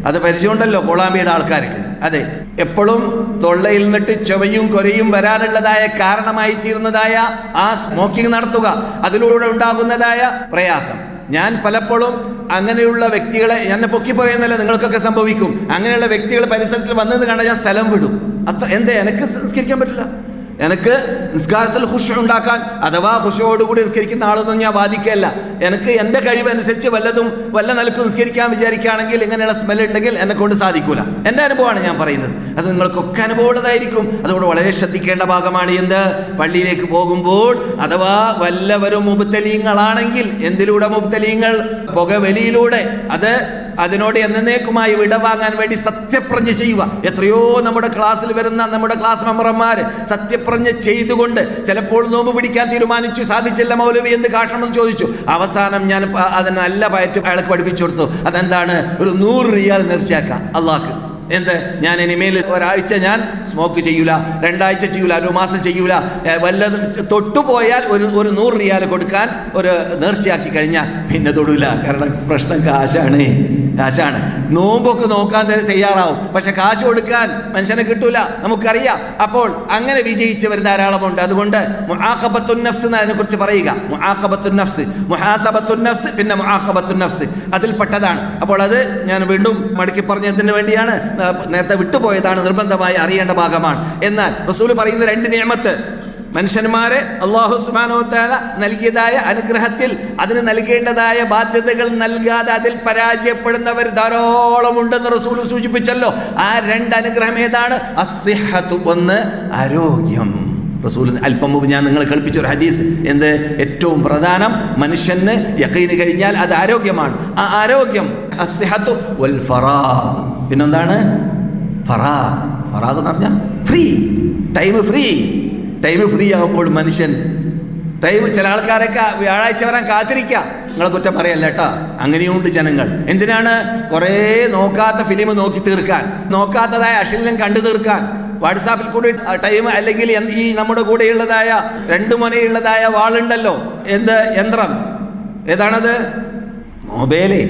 അത് പരിചയമുണ്ടല്ലോ കോളാമ്പിയുടെ ആൾക്കാർക്ക്. അതെ, എപ്പോഴും തൊള്ളയിൽ നിന്നിട്ട് ചൊവയും കൊരയും വരാനുള്ളതായ കാരണമായി തീരുന്നതായ ആ സ്മോക്കിംഗ് നടത്തുക, അതിലൂടെ ഉണ്ടാകുന്നതായ പ്രയാസം. ഞാൻ പലപ്പോഴും അങ്ങനെയുള്ള വ്യക്തികളെ, എന്നെ പൊക്കി പറയുന്നില്ല, നിങ്ങൾക്കൊക്കെ സംഭവിക്കും. അങ്ങനെയുള്ള വ്യക്തികൾ പരിസരത്തിൽ വന്നത് കണ്ടാൽ ഞാൻ സ്ഥലം വിടും. എന്തേ? എനിക്ക് സംസ്കരിക്കാൻ പറ്റില്ല. എനിക്ക് നിസ്കാരത്തിൽ ഖുശൂ ഉണ്ടാക്കാൻ, അഥവാ ഖുശൂവോടുകൂടി നിസ്കരിക്കുന്ന ആളൊന്നും ഞാൻ ബാധിക്കുകയല്ല. എനിക്ക് എൻ്റെ കഴിവനുസരിച്ച് വല്ല നിലക്കും നിസ്കരിക്കാൻ വിചാരിക്കുകയാണെങ്കിൽ ഇങ്ങനെയുള്ള സ്മെൽ ഉണ്ടെങ്കിൽ എന്നെ കൊണ്ട് സാധിക്കൂല. എൻ്റെ അനുഭവമാണ് ഞാൻ പറയുന്നത്. അത് നിങ്ങൾക്കൊക്കെ അനുഭവമുള്ളതായിരിക്കും. അതുകൊണ്ട് വളരെ ശ്രദ്ധിക്കേണ്ട ഭാഗമാണ്. എന്ത്? പള്ളിയിലേക്ക് പോകുമ്പോൾ അഥവാ വല്ലവരും മുബ്തലീങ്ങളാണെങ്കിൽ, എന്തിലൂടെ മുബ്തലീങ്ങൾ? പുകവലിയിലൂടെ. അതിനോട് എന്നേക്കുമായി വിടവാങ്ങാൻ വേണ്ടി സത്യപ്രതിജ്ഞ ചെയ്യുക. എത്രയോ നമ്മുടെ ക്ലാസ്സിൽ വരുന്ന നമ്മുടെ ക്ലാസ് മെമ്പർമാർ സത്യപ്രതിജ്ഞ ചെയ്തുകൊണ്ട് ചിലപ്പോൾ നോമ്പ് പിടിക്കാൻ തീരുമാനിച്ചു, സാധിച്ചില്ല മൗലവി എന്ത് കാട്ടണമെന്ന് ചോദിച്ചു. അവസാനം ഞാൻ അതിന് നല്ല പയറ്റ് അയാൾക്ക് പഠിപ്പിച്ചു കൊടുത്തു. അതെന്താണ്? ഒരു 100 റിയാൽ നേർച്ചയാക്കാം അള്ളാഹ്ക്ക്. എന്ത്? ഞാൻ ഇനിമേൽ ഒരാഴ്ച ഞാൻ സ്മോക്ക് ചെയ്യൂല, 2 ആഴ്ച ചെയ്യൂല, 1 മാസം ചെയ്യൂല. വല്ലതും തൊട്ടുപോയാൽ ഒരു 100 റിയാൽ കൊടുക്കാൻ ഒരു നേർച്ചയാക്കി കഴിഞ്ഞാൽ പിന്നെ തൊടൂല. കാരണം പ്രശ്നം കാശാണ്. നോമ്പൊക്കെ നോക്കാൻ തയ്യാറാവും, പക്ഷെ കാശ് കൊടുക്കാൻ മനുഷ്യനെ കിട്ടൂല, നമുക്കറിയാം. അപ്പോൾ അങ്ങനെ വിജയിച്ചവർ ധാരാളമുണ്ട്. അതുകൊണ്ട് മുആഖബത്തുൻ നഫ്സ് എന്നതിനെ കുറിച്ച് പറയുക. മുആഖബത്തുൻ നഫ്സ്, മുഹാസബത്തുൻ നഫ്സ്, പിന്നെ മുആഖബത്തുൻ നഫ്സ് അതിൽപ്പെട്ടതാണ്. അപ്പോൾ അത് ഞാൻ വീണ്ടും മടക്കി പറഞ്ഞതിന് വേണ്ടിയാണ്, നേരത്തെ വിട്ടുപോയതാണ്, നിർബന്ധമായി അറിയേണ്ട ഭാഗമാണ്. എന്നാൽ റസൂൽ പറയുന്ന 2 നിഅമത്ത് മനുഷ്യന്മാരെ അല്ലാഹു സുബ്ഹാനഹു വ തആല നൽകിയതായ അനുഗ്രഹത്തിൽ അതിന് നൽകേണ്ടതായ ബാധ്യതകൾ നൽകാതെ അതിൽ പരാജയപ്പെടുന്നവർ ധാരാളമുണ്ടെന്ന് റസൂൽ സൂചിപ്പിച്ചല്ലോ. ആ 2 അനുഗ്രഹം ഏതാണ്? അസ്സിഹ്ഹത്തു, ഒന്ന് ആരോഗ്യം. റസൂൽ അല്പം മുമ്പ് ഞാൻ നിങ്ങളെ കേൾപ്പിച്ചൊരു ഹദീസ്. എന്ത്? ഏറ്റവും പ്രധാനം മനുഷ്യന് യഖീന് കഴിഞ്ഞാൽ അത് ആരോഗ്യമാണ്. ആ ആരോഗ്യം അസ്സിഹ്ഹത്തു വൽ ഫറാഗ്. പിന്നെന്താണ്? ഫറാഗ് എന്ന് പറഞ്ഞാൽ ഫ്രീ ടൈം ഫ്രീ ആകുമ്പോൾ മനുഷ്യൻ ചില ആൾക്കാരൊക്കെ വ്യാഴാഴ്ച വരാൻ കാത്തിരിക്കുക. നിങ്ങളെ കുറ്റം പറയല്ല കേട്ടോ, അങ്ങനെയുണ്ട് ജനങ്ങൾ. എന്തിനാണ്? കുറേ നോക്കാത്ത ഫിലിം നോക്കി തീർക്കാൻ, നോക്കാത്തതായ അശ്ലീലം കണ്ടു തീർക്കാൻ, വാട്സാപ്പിൽ കൂടി ടൈം, അല്ലെങ്കിൽ ഈ നമ്മുടെ കൂടെയുള്ളതായ 2 മുനയുള്ളതായ വാളുണ്ടല്ലോ, എന്ത് യന്ത്രം? ഏതാണത്? മൊബൈല്.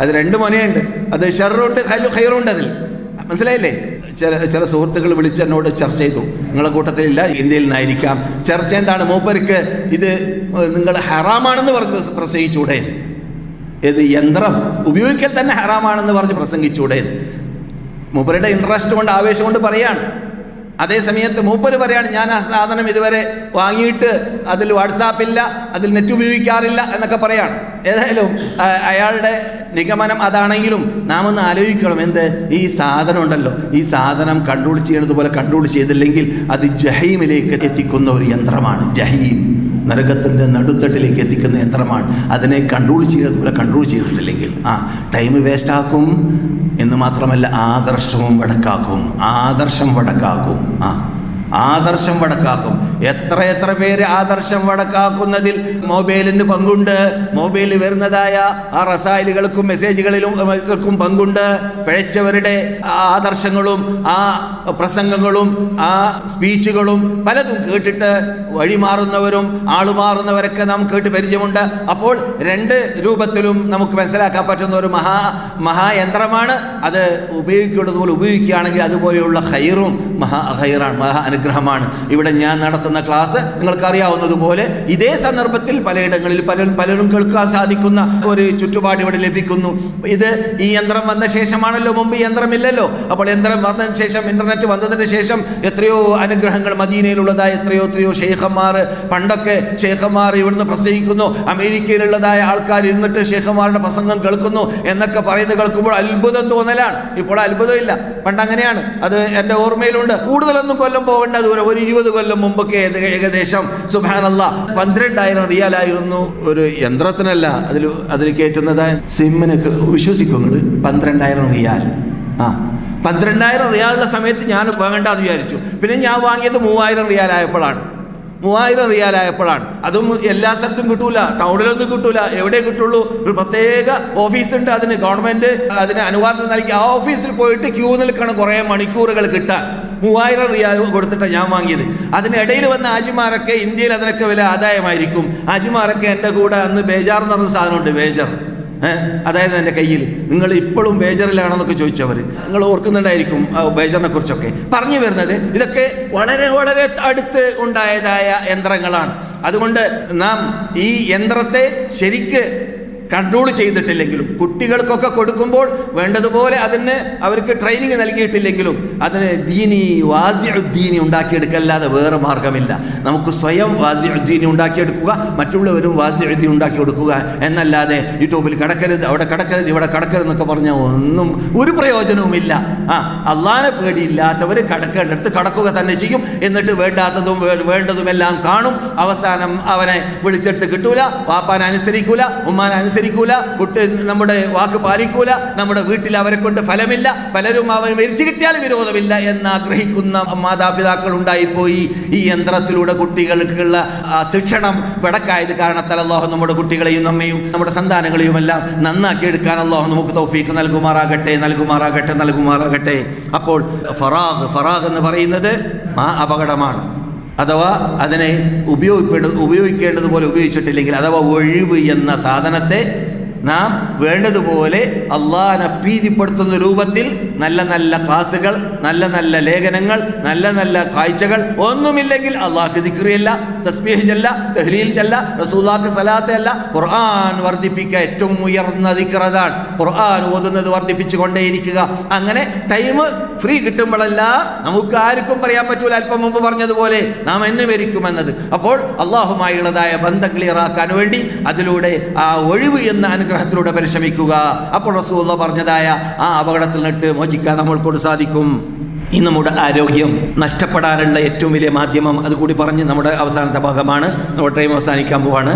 അത് 2 മുനയുണ്ട്. അത് ഷർറുണ്ട് ഖൈറുണ്ട്. അതിൽ മനസ്സിലായില്ലേ? ചില സുഹൃത്തുക്കൾ വിളിച്ച് എന്നോട് ചർച്ച ചെയ്തു. നിങ്ങളെ കൂട്ടത്തിലില്ല, ഇന്ത്യയിൽ നിന്നായിരിക്കാം. ചർച്ച എന്താണ്? മൂപ്പർക്ക് ഇത് നിങ്ങൾ ഹറാമാണെന്ന് പറഞ്ഞ് പ്രസംഗിച്ചൂടെ? ഏത്? യന്ത്രം ഉപയോഗിക്കൽ തന്നെ ഹറാമാണെന്ന് പറഞ്ഞ് പ്രസംഗിച്ചൂടെ? മൂപ്പരുടെ ഇൻട്രസ്റ്റ് കൊണ്ട്, ആവേശം കൊണ്ട് പറയാണ്. അതേ സമയത്ത് മൂപ്പര് പറയാണ്, ഞാൻ ആ സാധനം ഇതുവരെ വാങ്ങിയിട്ട് അതിൽ വാട്സാപ്പില്ല, അതിൽ നെറ്റ് ഉപയോഗിക്കാറില്ല എന്നൊക്കെ പറയാണ്. ഏതായാലും അയാളുടെ നിഗമനം അതാണെങ്കിലും നാം ഒന്ന് ആലോചിക്കണം. എന്ത്? ഈ സാധനം ഉണ്ടല്ലോ, ഈ സാധനം കൺട്രോൾ ചെയ്യണതുപോലെ കൺട്രോൾ ചെയ്തില്ലെങ്കിൽ അത് ജഹീമിലേക്ക് എത്തിക്കുന്ന ഒരു യന്ത്രമാണ്. ജഹീം, നരകത്തിൻ്റെ നടുത്തട്ടിലേക്ക് എത്തിക്കുന്ന യന്ത്രമാണ്. അതിനെ കൺട്രോൾ ചെയ്തതുപോലെ കൺട്രോൾ ചെയ്തിട്ടില്ലെങ്കിൽ ടൈം വേസ്റ്റാക്കും എന്ന് മാത്രമല്ല, ആദർശം വടക്കാക്കും. എത്ര പേര് ആദർശം വടക്കാക്കുന്നതിൽ മൊബൈലിന് പങ്കുണ്ട്. മൊബൈലിൽ വരുന്നതായ ആ റസായിലുകൾക്കും മെസ്സേജുകളിലും പങ്കുണ്ട്. പിഴച്ചവരുടെ ആദർശങ്ങളും ആ പ്രസംഗങ്ങളും ആ സ്പീച്ചുകളും പലതും കേട്ടിട്ട് വഴിമാറുന്നവരും ആളുമാറുന്നവരൊക്കെ നാം കേട്ട് പരിചയമുണ്ട്. അപ്പോൾ 2 രൂപത്തിലും നമുക്ക് മനസ്സിലാക്കാൻ പറ്റുന്ന ഒരു മഹായന്ത്രമാണ്. അത് ഉപയോഗിക്കേണ്ടതുപോലെ ഉപയോഗിക്കുകയാണെങ്കിൽ അതുപോലെയുള്ള ഖൈറും ഖൈറാണ്, മഹാ അനുഗ്രഹമാണ്. ഇവിടെ ഞാൻ നടത്തുന്ന ക്ലാസ് നിങ്ങൾക്കറിയാവുന്നതുപോലെ ഇതേ സന്ദർഭത്തിൽ പലയിടങ്ങളിൽ പലരും കേൾക്കാൻ സാധിക്കുന്ന ഒരു ചുറ്റുപാട് ഇവിടെ ലഭിക്കുന്നു. ഈ യന്ത്രം വന്ന ശേഷമാണല്ലോ, മുമ്പ് യന്ത്രമില്ലല്ലോ. അപ്പോൾ യന്ത്രം വന്നതിന് ശേഷം, ഇന്റർനെറ്റ് വന്നതിന് ശേഷം എത്രയോ അനുഗ്രഹങ്ങൾ മദീനയിലുള്ളതായ എത്രയോ ഷെയ്ഖന്മാർ, പണ്ടൊക്കെ ഷെയ്ഖന്മാർ ഇവിടുന്ന് പ്രസംഗിക്കുന്നു, അമേരിക്കയിലുള്ളതായ ആൾക്കാർ ഇരുന്നിട്ട് ഷെയ്ഖന്മാരുടെ പ്രസംഗം കേൾക്കുന്നു എന്നൊക്കെ പറയുന്നത് കേൾക്കുമ്പോൾ അത്ഭുതം തോന്നലാണ്. ഇപ്പോൾ അത്ഭുതമില്ല, പണ്ട് അങ്ങനെയാണ്. അത് എൻ്റെ ഓർമ്മയിലുണ്ട്. കൂടുതലൊന്നും കൊല്ലം പോകേണ്ട ദൂരം, ഒരു 20 കൊല്ലം മുമ്പൊക്കെ ഏകദേശം സുബ്ഹാനല്ലാഹ് 12,000 റിയാലായിരുന്നു ഒരു യന്ത്രത്തിനല്ല അതിൽ കയറ്റുന്നതായ സിമ്മിനൊക്കെ. വിശ്വസിക്കുന്നത് 12,000 റിയാൽ. 12,000 റിയാലുള്ള സമയത്ത് ഞാൻ വാങ്ങണ്ടെന്ന് വിചാരിച്ചു. പിന്നെ ഞാൻ വാങ്ങിയത് 3,000 റിയാലായപ്പോഴാണ്. 3000 റിയാലായപ്പോഴാണ്. അതും എല്ലാ സ്ഥലത്തും കിട്ടൂല, ടൗണിലൊന്നും കിട്ടൂല. എവിടെ കിട്ടുള്ളൂ? ഒരു പ്രത്യേക ഓഫീസുണ്ട്, അതിന് ഗവൺമെന്റ് അതിന് അനുവാദം നൽകി ആ ഓഫീസിൽ പോയിട്ട് ക്യൂ നിൽക്കണം കുറേ മണിക്കൂറുകൾ കിട്ടാൻ. 3000 റിയാൽ കൊടുത്തിട്ടാണ് ഞാൻ വാങ്ങിയത്. അതിനിടയിൽ വന്ന ഹാജിമാരൊക്കെ ഇന്ത്യയിൽ അതിനൊക്കെ വില ആദായമായിരിക്കും. ഹാജിമാരൊക്കെ എൻ്റെ കൂടെ അന്ന് ബേജാർ എന്ന് പറഞ്ഞ സാധനമുണ്ട്, ബേജർ. അതായത് എൻ്റെ കയ്യിൽ നിങ്ങൾ ഇപ്പോഴും ബേജറിലാണെന്നൊക്കെ ചോദിച്ചവർ, നിങ്ങൾ ഓർക്കുന്നുണ്ടായിരിക്കും ബേജറിനെ കുറിച്ചൊക്കെ. പറഞ്ഞു വരുന്നത് ഇതൊക്കെ വളരെ വളരെ അടുത്ത് ഉണ്ടായതായ യന്ത്രങ്ങളാണ്. അതുകൊണ്ട് നാം ഈ യന്ത്രത്തെ ശരിക്ക് കൺട്രോൾ ചെയ്തിട്ടില്ലെങ്കിലും, കുട്ടികൾക്കൊക്കെ കൊടുക്കുമ്പോൾ വേണ്ടതുപോലെ അതിന് അവർക്ക് ട്രെയിനിങ് നൽകിയിട്ടില്ലെങ്കിലും അതിന് ദീനി വാസിഉദ്ദീനി ഉണ്ടാക്കിയെടുക്കല്ലാതെ വേറെ മാർഗമില്ല. നമുക്ക് സ്വയം വാസിഉദ്ദീനി ഉണ്ടാക്കിയെടുക്കുക, മറ്റുള്ളവരും വാസിഉദ്ദീനി ഉണ്ടാക്കി കൊടുക്കുക എന്നല്ലാതെ യൂട്യൂബിൽ കിടക്കരുത്, അവിടെ കിടക്കരുത്, ഇവിടെ കിടക്കരുത് എന്നൊക്കെ പറഞ്ഞാൽ ഒന്നും ഒരു പ്രയോജനവുമില്ല. അള്ളാനെ പേടിയില്ലാത്തവർ കിടക്കേണ്ടടുത്ത് കിടക്കുക തന്നെ ചെയ്യും. എന്നിട്ട് വേണ്ടാത്തതും വേണ്ടതുമെല്ലാം കാണും. അവസാനം അവനെ വിളിച്ചെടുത്ത് കിട്ടൂല, വാപ്പാനെ അനുസരിക്കൂല, ഉമ്മാനെ അനുസരിക്കൂല, കുട്ടി നമ്മുടെ വാക്ക് പാലിക്കൂല, നമ്മുടെ വീട്ടിൽ അവരെ കൊണ്ട് ഫലമില്ല, പലരും അവൻ മരിച്ചു കിട്ടിയാൽ വിരോധമില്ല എന്നാഗ്രഹിക്കുന്ന മാതാപിതാക്കൾ ഉണ്ടായിപ്പോയി. ഈ യന്ത്രത്തിലൂടെ കുട്ടികൾക്കുള്ള ശിക്ഷണം വെടക്കായത് കാരണത്താൽ അല്ലാഹു നമ്മുടെ കുട്ടികളെയും നമ്മയും നമ്മുടെ സന്താനങ്ങളെയും എല്ലാം നന്നാക്കി എടുക്കാൻ അല്ലാഹു നമുക്ക് തൗഫീഖ് നൽകുമാറാകട്ടെ, നൽകുമാറാകട്ടെ, നൽകുമാറാകട്ടെ. അപ്പോൾ ഫറാഗ് എന്ന് പറയുന്നത് അപകടമാണ്. അഥവാ അതിനെ ഉപയോഗിക്കേണ്ടതുപോലെ ഉപയോഗിച്ചിട്ടില്ലെങ്കിൽ, അഥവാ ഒഴിവ് എന്ന സാധനത്തെ നാം വേണ്ടതുപോലെ അള്ളാഹനെ പ്രീതിപ്പെടുത്തുന്ന രൂപത്തിൽ നല്ല നല്ല ക്ലാസുകൾ, നല്ല നല്ല ലേഖനങ്ങൾ, നല്ല നല്ല കാഴ്ചകൾ ഒന്നുമില്ലെങ്കിൽ അള്ളാഹ്ക്ക് ദിക്റിയല്ല, തസ്ബീഹ് ചൊല്ല, തഹ്ലീൽ ചൊല്ല, റസൂലുള്ളാഹിക്ക് സലാത്ത് അല്ല, ഖുർആൻ വർദ്ധിപ്പിക്കുക. ഏറ്റവും ഉയർന്ന ദിക്റതാണ് ഖുർആൻ ഓതുന്നത്, വർദ്ധിപ്പിച്ചു കൊണ്ടേയിരിക്കുക. അങ്ങനെ ടൈം ഫ്രീ കിട്ടുമ്പോഴെല്ലാം നമുക്ക് ആർക്കും പറയാൻ പറ്റൂല, അല്പം മുമ്പ് പറഞ്ഞതുപോലെ നാം എന്ന് മരിക്കുമെന്നത്. അപ്പോൾ അള്ളാഹുമായുള്ളതായ ബന്ധം ക്ലിയറാക്കാൻ വേണ്ടി അതിലൂടെ ആ ഒഴിവ് എന്ന അനുഗ്രഹത്തിലൂടെ പരിശ്രമിക്കുക. അപ്പോൾ റസൂലുള്ളാഹി പറഞ്ഞതായ ആ അപകടത്തിൽ നിന്നിട്ട് മോചിക്കാൻ നമ്മൾക്കൊണ്ട് സാധിക്കും. ഈ നമ്മുടെ ആരോഗ്യം നഷ്ടപ്പെടാനുള്ള ഏറ്റവും വലിയ മാധ്യമം, അതുകൂടി പറഞ്ഞ് നമ്മുടെ അവസാനത്തെ ഭാഗമാണ്, നമ്മുടെ ടൈം അവസാനിക്കാൻ പോവാണ്.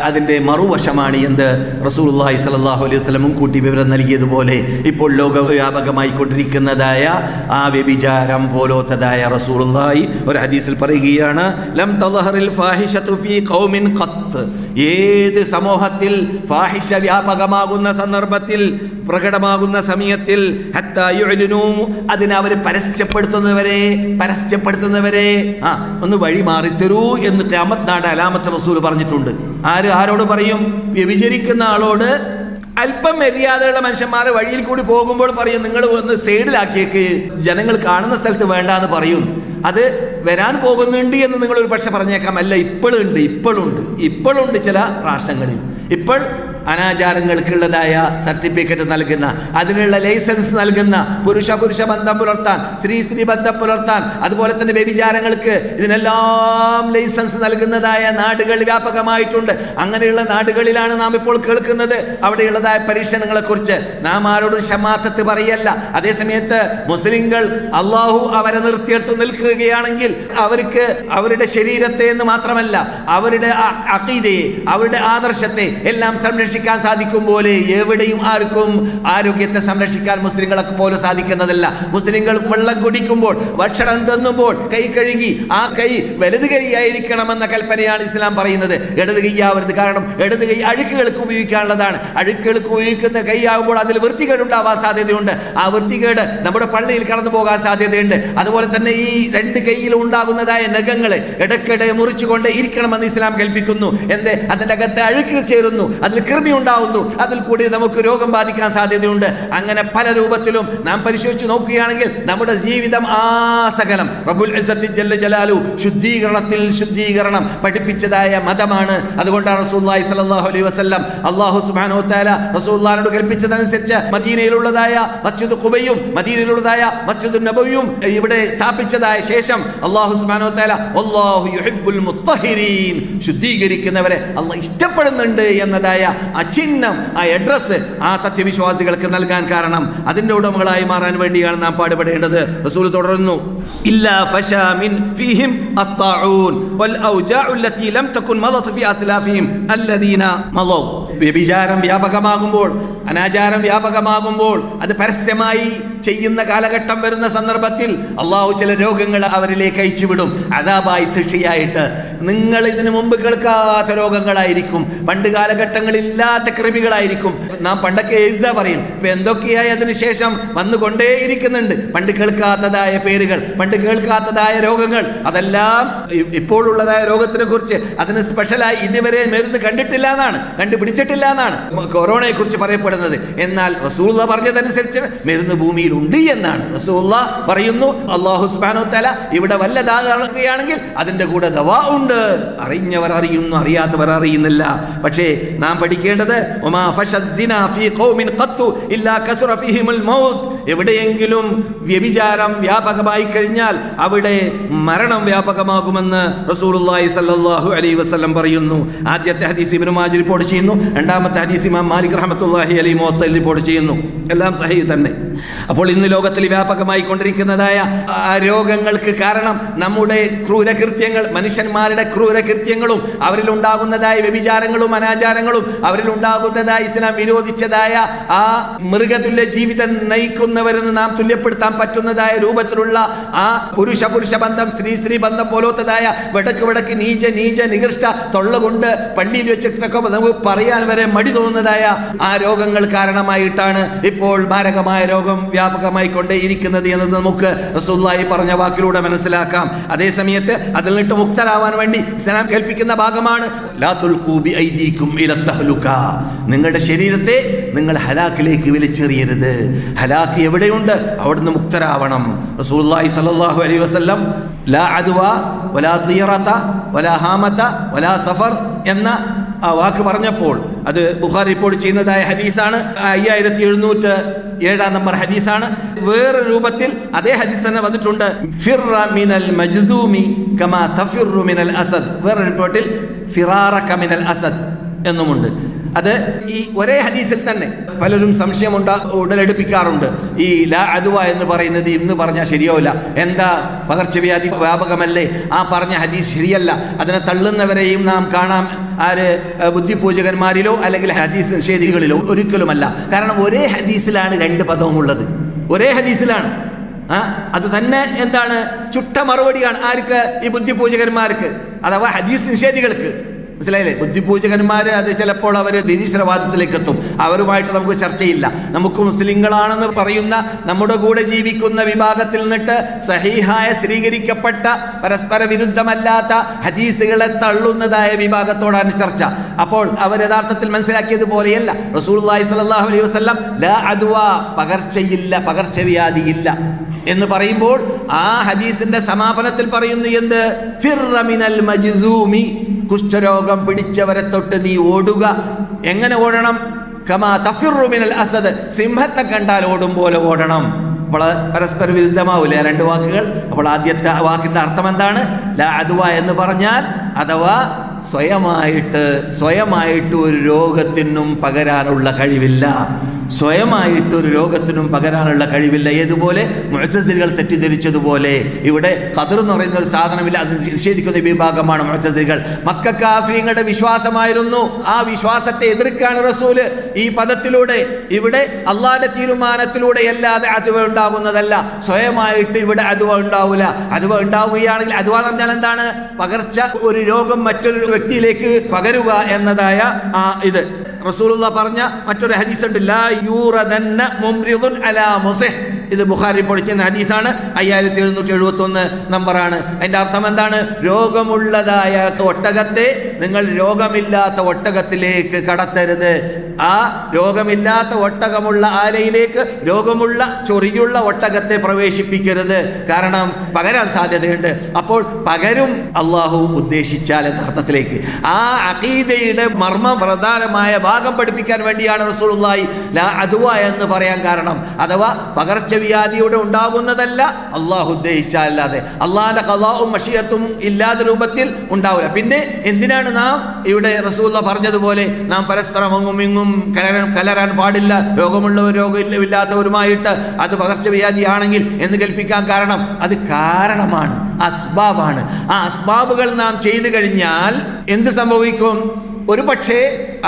അതിൻ്റെ മറുവശമാണ് എന്ത്? റസൂലുള്ളാഹി സ്വല്ലല്ലാഹു അലൈഹി വസല്ലം കൂട്ടി വിവരം നൽകിയതുപോലെ ഇപ്പോൾ ലോകവ്യാപകമായി കൊണ്ടിരിക്കുന്നതായ ആ വ്യഭിചാരം പോലത്തതായ റസൂലുള്ളാഹി ഒരു ഹദീസിൽ പറയുകയാണ്, ലം തളഹറിൽ ഫാഹിശതു ഫീ ഖൗമിൻ ഖത്ത്. ഏത് സമൂഹത്തിൽ ഫാഹിഷ വ്യാപകമാകുന്ന സന്ദർഭത്തിൽ, പ്രകടമാകുന്ന സമയത്തിൽ, ഹത്താ യുഅ്ലിനൂ, അതിനെ അവർ പരസ്യപ്പെടുത്തുന്നവരെ ഒന്ന് വഴി മാറിത്തരൂ എന്ന് ഖിയാമത്ത് നാട് അലാമത്ത് റസൂൽ പറഞ്ഞിട്ടുണ്ട്. ആരോട് പറയും? വ്യഭിചരിക്കുന്ന ആളോട്. അല്പം മര്യാദയുള്ള മനുഷ്യന്മാരെ വഴിയിൽ കൂടി പോകുമ്പോൾ പറയും, നിങ്ങൾ ഒന്ന് സൈഡിലാക്കിയേക്ക്, ജനങ്ങൾ കാണുന്ന സ്ഥലത്ത് വേണ്ടാന്ന് പറയും. അത് വരാൻ പോകുന്നുണ്ട് എന്ന് നിങ്ങളൊരു പക്ഷെ പറഞ്ഞേക്കാം. അല്ല, ഇപ്പോഴുണ്ട് ചില രാഷ്ട്രങ്ങളിൽ. ഇപ്പോൾ അനാചാരങ്ങൾക്കുള്ളതായ സർട്ടിഫിക്കറ്റ് നൽകുന്ന, അതിനുള്ള ലൈസൻസ് നൽകുന്ന, പുരുഷ ബന്ധം പുലർത്താൻ, സ്ത്രീ ബന്ധം പുലർത്താൻ, അതുപോലെ തന്നെ വ്യഭിചാരങ്ങൾക്ക് ഇതിനെല്ലാം ലൈസൻസ് നൽകുന്നതായ നാടുകൾ വ്യാപകമായിട്ടുണ്ട്. അങ്ങനെയുള്ള നാടുകളിലാണ് നാം ഇപ്പോൾ കേൾക്കുന്നത് അവിടെയുള്ളതായ പരീക്ഷണങ്ങളെക്കുറിച്ച്. നാം ആരോടും ഷമാത്തത്ത് പറയല്ല. അതേസമയത്ത് മുസ്ലിങ്ങൾ അള്ളാഹു അവരെ നിർത്തിയെടുത്ത് നിൽക്കുകയാണെങ്കിൽ അവർക്ക് അവരുടെ ശരീരത്തെ എന്ന് മാത്രമല്ല അവരുടെ അഖീദയെ, അവരുടെ ആദർശത്തെ എല്ലാം സംരക്ഷിക്കാൻ സാധിക്കും പോലെ എവിടെയും ആർക്കും ആരോഗ്യത്തെ സംരക്ഷിക്കാൻ മുസ്ലിങ്ങളൊക്കെ പോലെ സാധിക്കുന്നതല്ല. മുസ്ലിങ്ങൾ വെള്ളം കുടിക്കുമ്പോൾ, ഭക്ഷണം തിന്നുമ്പോൾ കൈ കഴുകി ആ കൈ വലത് കൈയായിരിക്കണമെന്ന കൽപ്പനയാണ് ഇസ്ലാം പറയുന്നത്. ഇടത് കൈയാവരുത്. കാരണം ഇടത് കൈ അഴുക്കുകൾക്ക് ഉപയോഗിക്കാനുള്ളതാണ്. അഴുക്കുകൾക്ക് ഉപയോഗിക്കുന്ന കൈയാകുമ്പോൾ അതിൽ വൃത്തികേടുണ്ടാവാൻ സാധ്യതയുണ്ട്. ആ വൃത്തികേട് നമ്മുടെ പള്ളിയിൽ കടന്നു പോകാൻ സാധ്യതയുണ്ട്. അതുപോലെ തന്നെ ഈ രണ്ട് കൈയിലും ഉണ്ടാകുന്നതായ നഖങ്ങളെ ഇടയ്ക്കിടെ മുറിച്ചുകൊണ്ട് ഇരിക്കണമെന്ന് ഇസ്ലാം കൽപ്പിക്കുന്നു. എന്തേ? അതിൻ്റെ അകത്ത് അഴുക്ക് ചേരുന്നു, അതിൽ കൃമി ഉണ്ടാവുന്നു, അതിൽ കൂടി നമുക്ക് രോഗം ബാധിക്കാൻ സാധ്യതയുണ്ട്. അങ്ങനെ പല രൂപത്തിലും നാം പരിശോധിച്ച് നോക്കുകയാണെങ്കിൽ നമ്മുടെ ജീവിതം സകലം റബ്ബുൽ ഇസ്സത്തി ജല്ല ജലാലു ശുദ്ധീകരണം പഠിപ്പിച്ചതായ മതമാണ്. അതുകൊണ്ടാണ് റസൂലുള്ളാഹി സ്വല്ലല്ലാഹു അലൈഹി വസല്ലം അല്ലാഹു സുബ്ഹാനഹു വ തആല റസൂലുള്ളാഹിനോട് കൽപ്പിച്ചതനുസരിച്ച് മദീനയിലുള്ളതായ മസ്ജിദ് ഖുബയും മദീനയിലുള്ളതായ മസ്ജിദ് നബവിയും ഇവിടെ സ്ഥാപിച്ചതായ ശേഷം അല്ലാഹു സുബ്ഹാനഹു വ തആല വല്ലാഹു യുഹിബ്ബുൽ മുത്തഹിരീൻ, ശുദ്ധീകരിക്കുന്നവരെ അല്ലാഹു ഇഷ്ടപ്പെടുന്നുണ്ട് എന്നതായ ആ ചിഹ്നം, ആ അഡ്രസ് ആ സത്യവിശ്വാസികൾക്ക് നൽകാൻ കാരണം അതിന്റെ ഉടമകളായി മാറാൻ വേണ്ടിയാണ് നാം പാടുപെടേണ്ടത്. റസൂൽ തുടരുന്നു, ഇല്ലാ ഫശാ മിൻ ഫീഹിം അത്താഊൻ വൽ ഔജാഉ അല്ലതി ലം തകുൻ മദത് ഫി അസ്ലാഫിഹിം അല്ലദീന മളൗ. വ്യഭിചാരം വ്യാപകമാകുമ്പോൾ, അനാചാരം വ്യാപകമാകുമ്പോൾ, അത് പരസ്യമായി ചെയ്യുന്ന കാലഘട്ടം വരുന്ന സന്ദർഭത്തിൽ അള്ളാഹു ചില രോഗങ്ങൾ അവരിലേക്ക് അയച്ചുവിടും, അദാബായി, ശിക്ഷയായിട്ട്. നിങ്ങൾ ഇതിനു മുമ്പ് കേൾക്കാത്ത രോഗങ്ങളായിരിക്കും, പണ്ട് കാലഘട്ടങ്ങളില്ലാത്ത കൃമികളായിരിക്കും. നാം പണ്ടൊക്കെ എയ്ഡ്സാ പറയും, ഇപ്പൊ എന്തൊക്കെയായി അതിനുശേഷം വന്നുകൊണ്ടേയിരിക്കുന്നുണ്ട്. പണ്ട് കേൾക്കാത്തതായ പേരുകൾ, പണ്ട് കേൾക്കാത്തതായ രോഗങ്ങൾ, അതെല്ലാം ഇപ്പോഴുള്ളതായ രോഗത്തിനെ കുറിച്ച് അതിന് സ്പെഷ്യലായി ഇതുവരെ മരുന്ന് കണ്ടിട്ടില്ല എന്നാണ്, കണ്ടുപിടിച്ചിട്ടില്ല എന്നാണ് കൊറോണയെ കുറിച്ച് പറയപ്പെടുന്നത്. എന്നാൽ റസൂലുള്ളാ പറഞ്ഞതനുസരിച്ച് മരുന്ന് ഭൂമിയിൽ ഉണ്ട് എന്നാണ് റസൂലുള്ളാ പറയുന്നു. അല്ലാഹു സുബ്ഹാനഹു വ തആല ഇവിടെ വല്ലതാകുകയാണെങ്കിൽ അതിന്റെ കൂടെ ദവാ ഉണ്ട്. അറിഞ്ഞവർ അറിയുന്നു, അറിയാത്തവർ അറിയുന്നില്ല. പക്ഷേ നാം പഠിക്കേണ്ടത് വമാ ഫശസ്സിനാ ഫീ ഖൗമിൻ ഖത്തു ഇല്ലാ കസറ ഫീഹിമുൽ മൗത്ത്. എവിടെയെങ്കിലും വ്യഭിചാരം വ്യാപകമായി കഴിഞ്ഞാൽ അവിടെ മരണം വ്യാപകമാകുമെന്ന് റസൂലുള്ളാഹി സ്വല്ലല്ലാഹു അലൈഹി വസല്ലം പറയുന്നു. ആദ്യത്തെ ഹദീസ് ഇബ്നു മാജ് റിപ്പോർട്ട് ചെയ്യുന്നു, രണ്ടാമത്തെ ഹദീസ് ഇമാം മാലിക് റഹ്മത്തുള്ളാഹി അലൈഹി മുവത്തയിൽ റിപ്പോർട്ട് ചെയ്യുന്നു. എല്ലാം സഹീഹ് തന്നെ. അപ്പോൾ ഇന്ന് ലോകത്തിൽ വ്യാപകമായി കൊണ്ടിരിക്കുന്നതായ രോഗങ്ങൾക്ക് കാരണം നമ്മുടെ ക്രൂരകൃത്യങ്ങൾ, മനുഷ്യന്മാരുടെ ക്രൂരകൃത്യങ്ങളും അവരിലുണ്ടാകുന്നതായ വ്യഭിചാരങ്ങളും അനാചാരങ്ങളും അവരിലുണ്ടാകുന്നതായ ഇസ്ലാം വിരോധിച്ചതായ ആ മൃഗതുല്യ ജീവിതം നയിക്കുന്നവരെന്ന് നാം തുല്യപ്പെടുത്താൻ പറ്റുന്നതായ രൂപത്തിലുള്ള ആ പുരുഷ ബന്ധം, സ്ത്രീ ബന്ധം പോലത്തതായ വടക്ക് നീച നികൃഷ്ട തൊള്ളകൊണ്ട് പള്ളിയിൽ വെച്ചിട്ടൊക്കെ നമുക്ക് പറയാൻ വരെ മടി തോന്നുന്നതായ ആ രോഗങ്ങൾ കാരണമായിട്ടാണ് ഇപ്പോൾ മാരകമായ രോഗം വ്യാപകമായി കൊണ്ടേയിരിക്കുന്നത് എന്നത് നമുക്ക് റസൂലുള്ളാഹി പറഞ്ഞ വാക്കിലൂടെ മനസ്സിലാക്കാം. അതേ സമയത്ത് അതിൽ നിന്നിട്ട് മുക്തരാവാൻ വേണ്ടി ഇസ്ലാം കൽപ്പിക്കുന്ന ഭാഗമാണ് ലാ തുൽഖൂ ബിഐദീകും ഇലാ തഹ്ലുക. നിങ്ങളുടെ ശരീരത്തെ നിങ്ങൾ ഹലാക്കിലേക്ക് വലിച്ചെറിയരുത്. ഹലാക്ക് എവിടെയുണ്ട് അവിടുന്ന് മുക്തരാവണം. റസൂലുള്ളാഹി സ്വല്ലല്ലാഹു അലൈഹി വസല്ലം ലാ അദ്വ വലാ തിയറത വലാ ഹാമത വലാ സഫർ എന്ന ആ വാക്ക് പറഞ്ഞപ്പോൾ അത് ബുഖാരി റിപ്പോർട്ട് ചെയ്യുന്നതായ ഹദീസാണ്. 5707 നമ്പർ ഹദീസാണ്. വേറെ രൂപത്തിൽ അതേ ഹദീസ് തന്നെ വന്നിട്ടുണ്ട്, ഫിർറ മിനൽ മജ്ദൂമി കമാ തഫിറു മിനൽ അസദ്. വേറെ റിപ്പോർട്ടിൽ ഫിറാറക മിനൽ അസദ് എന്നുമുണ്ട്. അത് ഈ ഒരേ ഹദീസിൽ തന്നെ പലരും സംശയം ഉടലെടുപ്പിക്കാറുണ്ട്. ഈ ലാ അദ്വ എന്ന് പറയുന്നത് ഇന്ന് പറഞ്ഞാൽ ശരിയാവില്ല, എന്താ പകർച്ചവ്യാധി വ്യാപകമല്ലേ, ആ പറഞ്ഞ ഹദീസ് ശരിയല്ല. അതിനെ തള്ളുന്നവരെയും നാം കാണാം, ആര് ബുദ്ധിപൂജകന്മാരിലോ അല്ലെങ്കിൽ ഹദീസ് നിഷേധികളിലോ. ഒരിക്കലുമല്ല. കാരണം ഒരേ ഹദീസിലാണ് രണ്ട് പദവും ഉള്ളത്, ഒരേ ഹദീസിലാണ്. അത് തന്നെ എന്താണ് ചുട്ട മറുപടിയാണ് ആർക്ക്? ഈ ബുദ്ധിപൂജകന്മാർക്ക്, അഥവാ ഹദീസ് നിഷേധികൾക്ക്. മനസ്സിലായില്ലേ? ബുദ്ധിപൂജകന്മാർ അത് ചിലപ്പോൾ അവർ നിരീശ്വരവാദത്തിലേക്ക് എത്തും. അവരുമായിട്ട് നമുക്ക് ചർച്ചയില്ല. നമുക്ക് മുസ്ലിങ്ങളാണെന്ന് പറയുന്ന നമ്മുടെ കൂടെ ജീവിക്കുന്ന വിഭാഗത്തിൽ നിന്നിട്ട് സഹീഹായ സ്ഥിരീകരിക്കപ്പെട്ട പരസ്പര വിരുദ്ധമല്ലാത്ത ഹദീസുകളെ തള്ളുന്നതായ വിഭാഗത്തോടാണ് ചർച്ച. അപ്പോൾ അവർ യഥാർത്ഥത്തിൽ മനസ്സിലാക്കിയതുപോലെയല്ല. റസൂലുള്ളാഹി സ്വല്ലല്ലാഹു അലൈഹി വസല്ലം ലാ അദ്വ, പകർച്ചയില്ല, പകർച്ചവ്യാധിയില്ല എന്ന് പറയുമ്പോൾ ആ ഹദീസിന്റെ സമാപനത്തിൽ പറയുന്നു എന്ത്? ഫിർറ മിനൽ മജ്ദൂമി, കുഷ്ഠരോഗം പിടിച്ചവരെ തൊട്ട് നീ ഓടുക. എങ്ങനെ ഓടണം? കമാ തഫിറു മിനൽ അസദ്, സിംഹത്തെ കണ്ടാൽ ഓടും പോലെ ഓടണം. അപ്പോൾ പരസ്പര വിരുദ്ധമാവില്ലേ രണ്ട് വാക്കുകൾ? അപ്പോൾ ആദ്യത്തെ വാക്കിന്റെ അർത്ഥം എന്താണ്? ലാ അദ്വ എന്ന് പറഞ്ഞാൽ അഥവാ സ്വയമായിട്ട് ഒരു രോഗത്തിനും പകരാനുള്ള കഴിവില്ല. സ്വയമായിട്ടൊരു രോഗത്തിനും പകരാനുള്ള കഴിവില്ല. ഏതുപോലെ മുഅ്തസിലികൾ തെറ്റിദ്ധരിച്ചതുപോലെ ഇവിടെ ഖദർ എന്ന് പറയുന്ന ഒരു സാധനമില്ല, അത് നിഷേധിക്കുന്ന വിഭാഗമാണ് മുഅ്തസിലികൾ. മക്ക കാഫിങ്ങളുടെ വിശ്വാസമായിരുന്നു. ആ വിശ്വാസത്തെ എതിർക്കാണ് റസൂല് ഈ പദത്തിലൂടെ. ഇവിടെ അള്ളാന്റെ തീരുമാനത്തിലൂടെ അല്ലാതെ അദ്വ ഉണ്ടാകുന്നതല്ല. സ്വയമായിട്ട് ഇവിടെ അദ്വ ഉണ്ടാവില്ല. അദ്വ ഉണ്ടാവുകയാണെങ്കിൽ അദ്വ എന്ന് പറഞ്ഞാൽ എന്താണ്? പകർച്ച, ഒരു രോഗം മറ്റൊരു വ്യക്തിയിലേക്ക് പകരുക എന്നതായ ഇത്. റസൂലുള്ളാഹി പറഞ്ഞ മറ്റൊരു ഹദീസ് ഉണ്ട്, ലാ യൂറദന്ന മുംറിദുൻ അലാ മുസിഹ്. ഇത് ബുഖാരി പഠിച്ച ഹദീസാണ്. 5771 നമ്പറാണ്. അതിന്റെ അർത്ഥം എന്താണ്? രോഗമുള്ളതായ ഒട്ടകത്തെ നിങ്ങൾ രോഗമില്ലാത്ത ഒട്ടകത്തിലേക്ക് കടത്തരുത്. ആ രോഗമില്ലാത്ത ഒട്ടകമുള്ള ആലയിലേക്ക് രോഗമുള്ള ചൊറിയുള്ള ഒട്ടകത്തെ പ്രവേശിപ്പിക്കരുത്. കാരണം പകരാൻ സാധ്യതയുണ്ട്. അപ്പോൾ പകരും അള്ളാഹു ഉദ്ദേശിച്ചാൽ എന്ന അർത്ഥത്തിലേക്ക് ആ അഖീദയുടെ മർമ്മപ്രധാനമായ ഭാഗം പഠിപ്പിക്കാൻ വേണ്ടിയാണ് റസൂലുള്ളാഹി ലാ അദ്വ എന്ന് പറയാൻ കാരണം. അഥവാ പകർച്ച പകർച്ചവ്യാധിയുടെ ഉണ്ടാകുന്നതല്ല അള്ളാഹു ഉദ്ദേശിച്ചല്ലാതെ. അള്ളാഹിന്റെ ഖളാഉം മശിയത്തും ഇല്ലാത്ത രൂപത്തിൽ ഉണ്ടാവില്ല. പിന്നെ എന്തിനാണ് നാം ഇവിടെ റസൂലുള്ളാഹി പറഞ്ഞതുപോലെ നാം പരസ്പരം അങ്ങും ഇങ്ങും കലരാൻ പാടില്ല, രോഗമുള്ളവർ രോഗമില്ലാത്തവരുമായിട്ട് അത് പകർച്ചവ്യാധിയാണെങ്കിൽ എന്ന് കൽപ്പിക്കാൻ കാരണം അത് കാരണമാണ്, അസ്ബാബാണ്. ആ അസ്ബാബുകൾ നാം ചെയ്തു കഴിഞ്ഞാൽ എന്ത് സംഭവിക്കും? ഒരു പക്ഷേ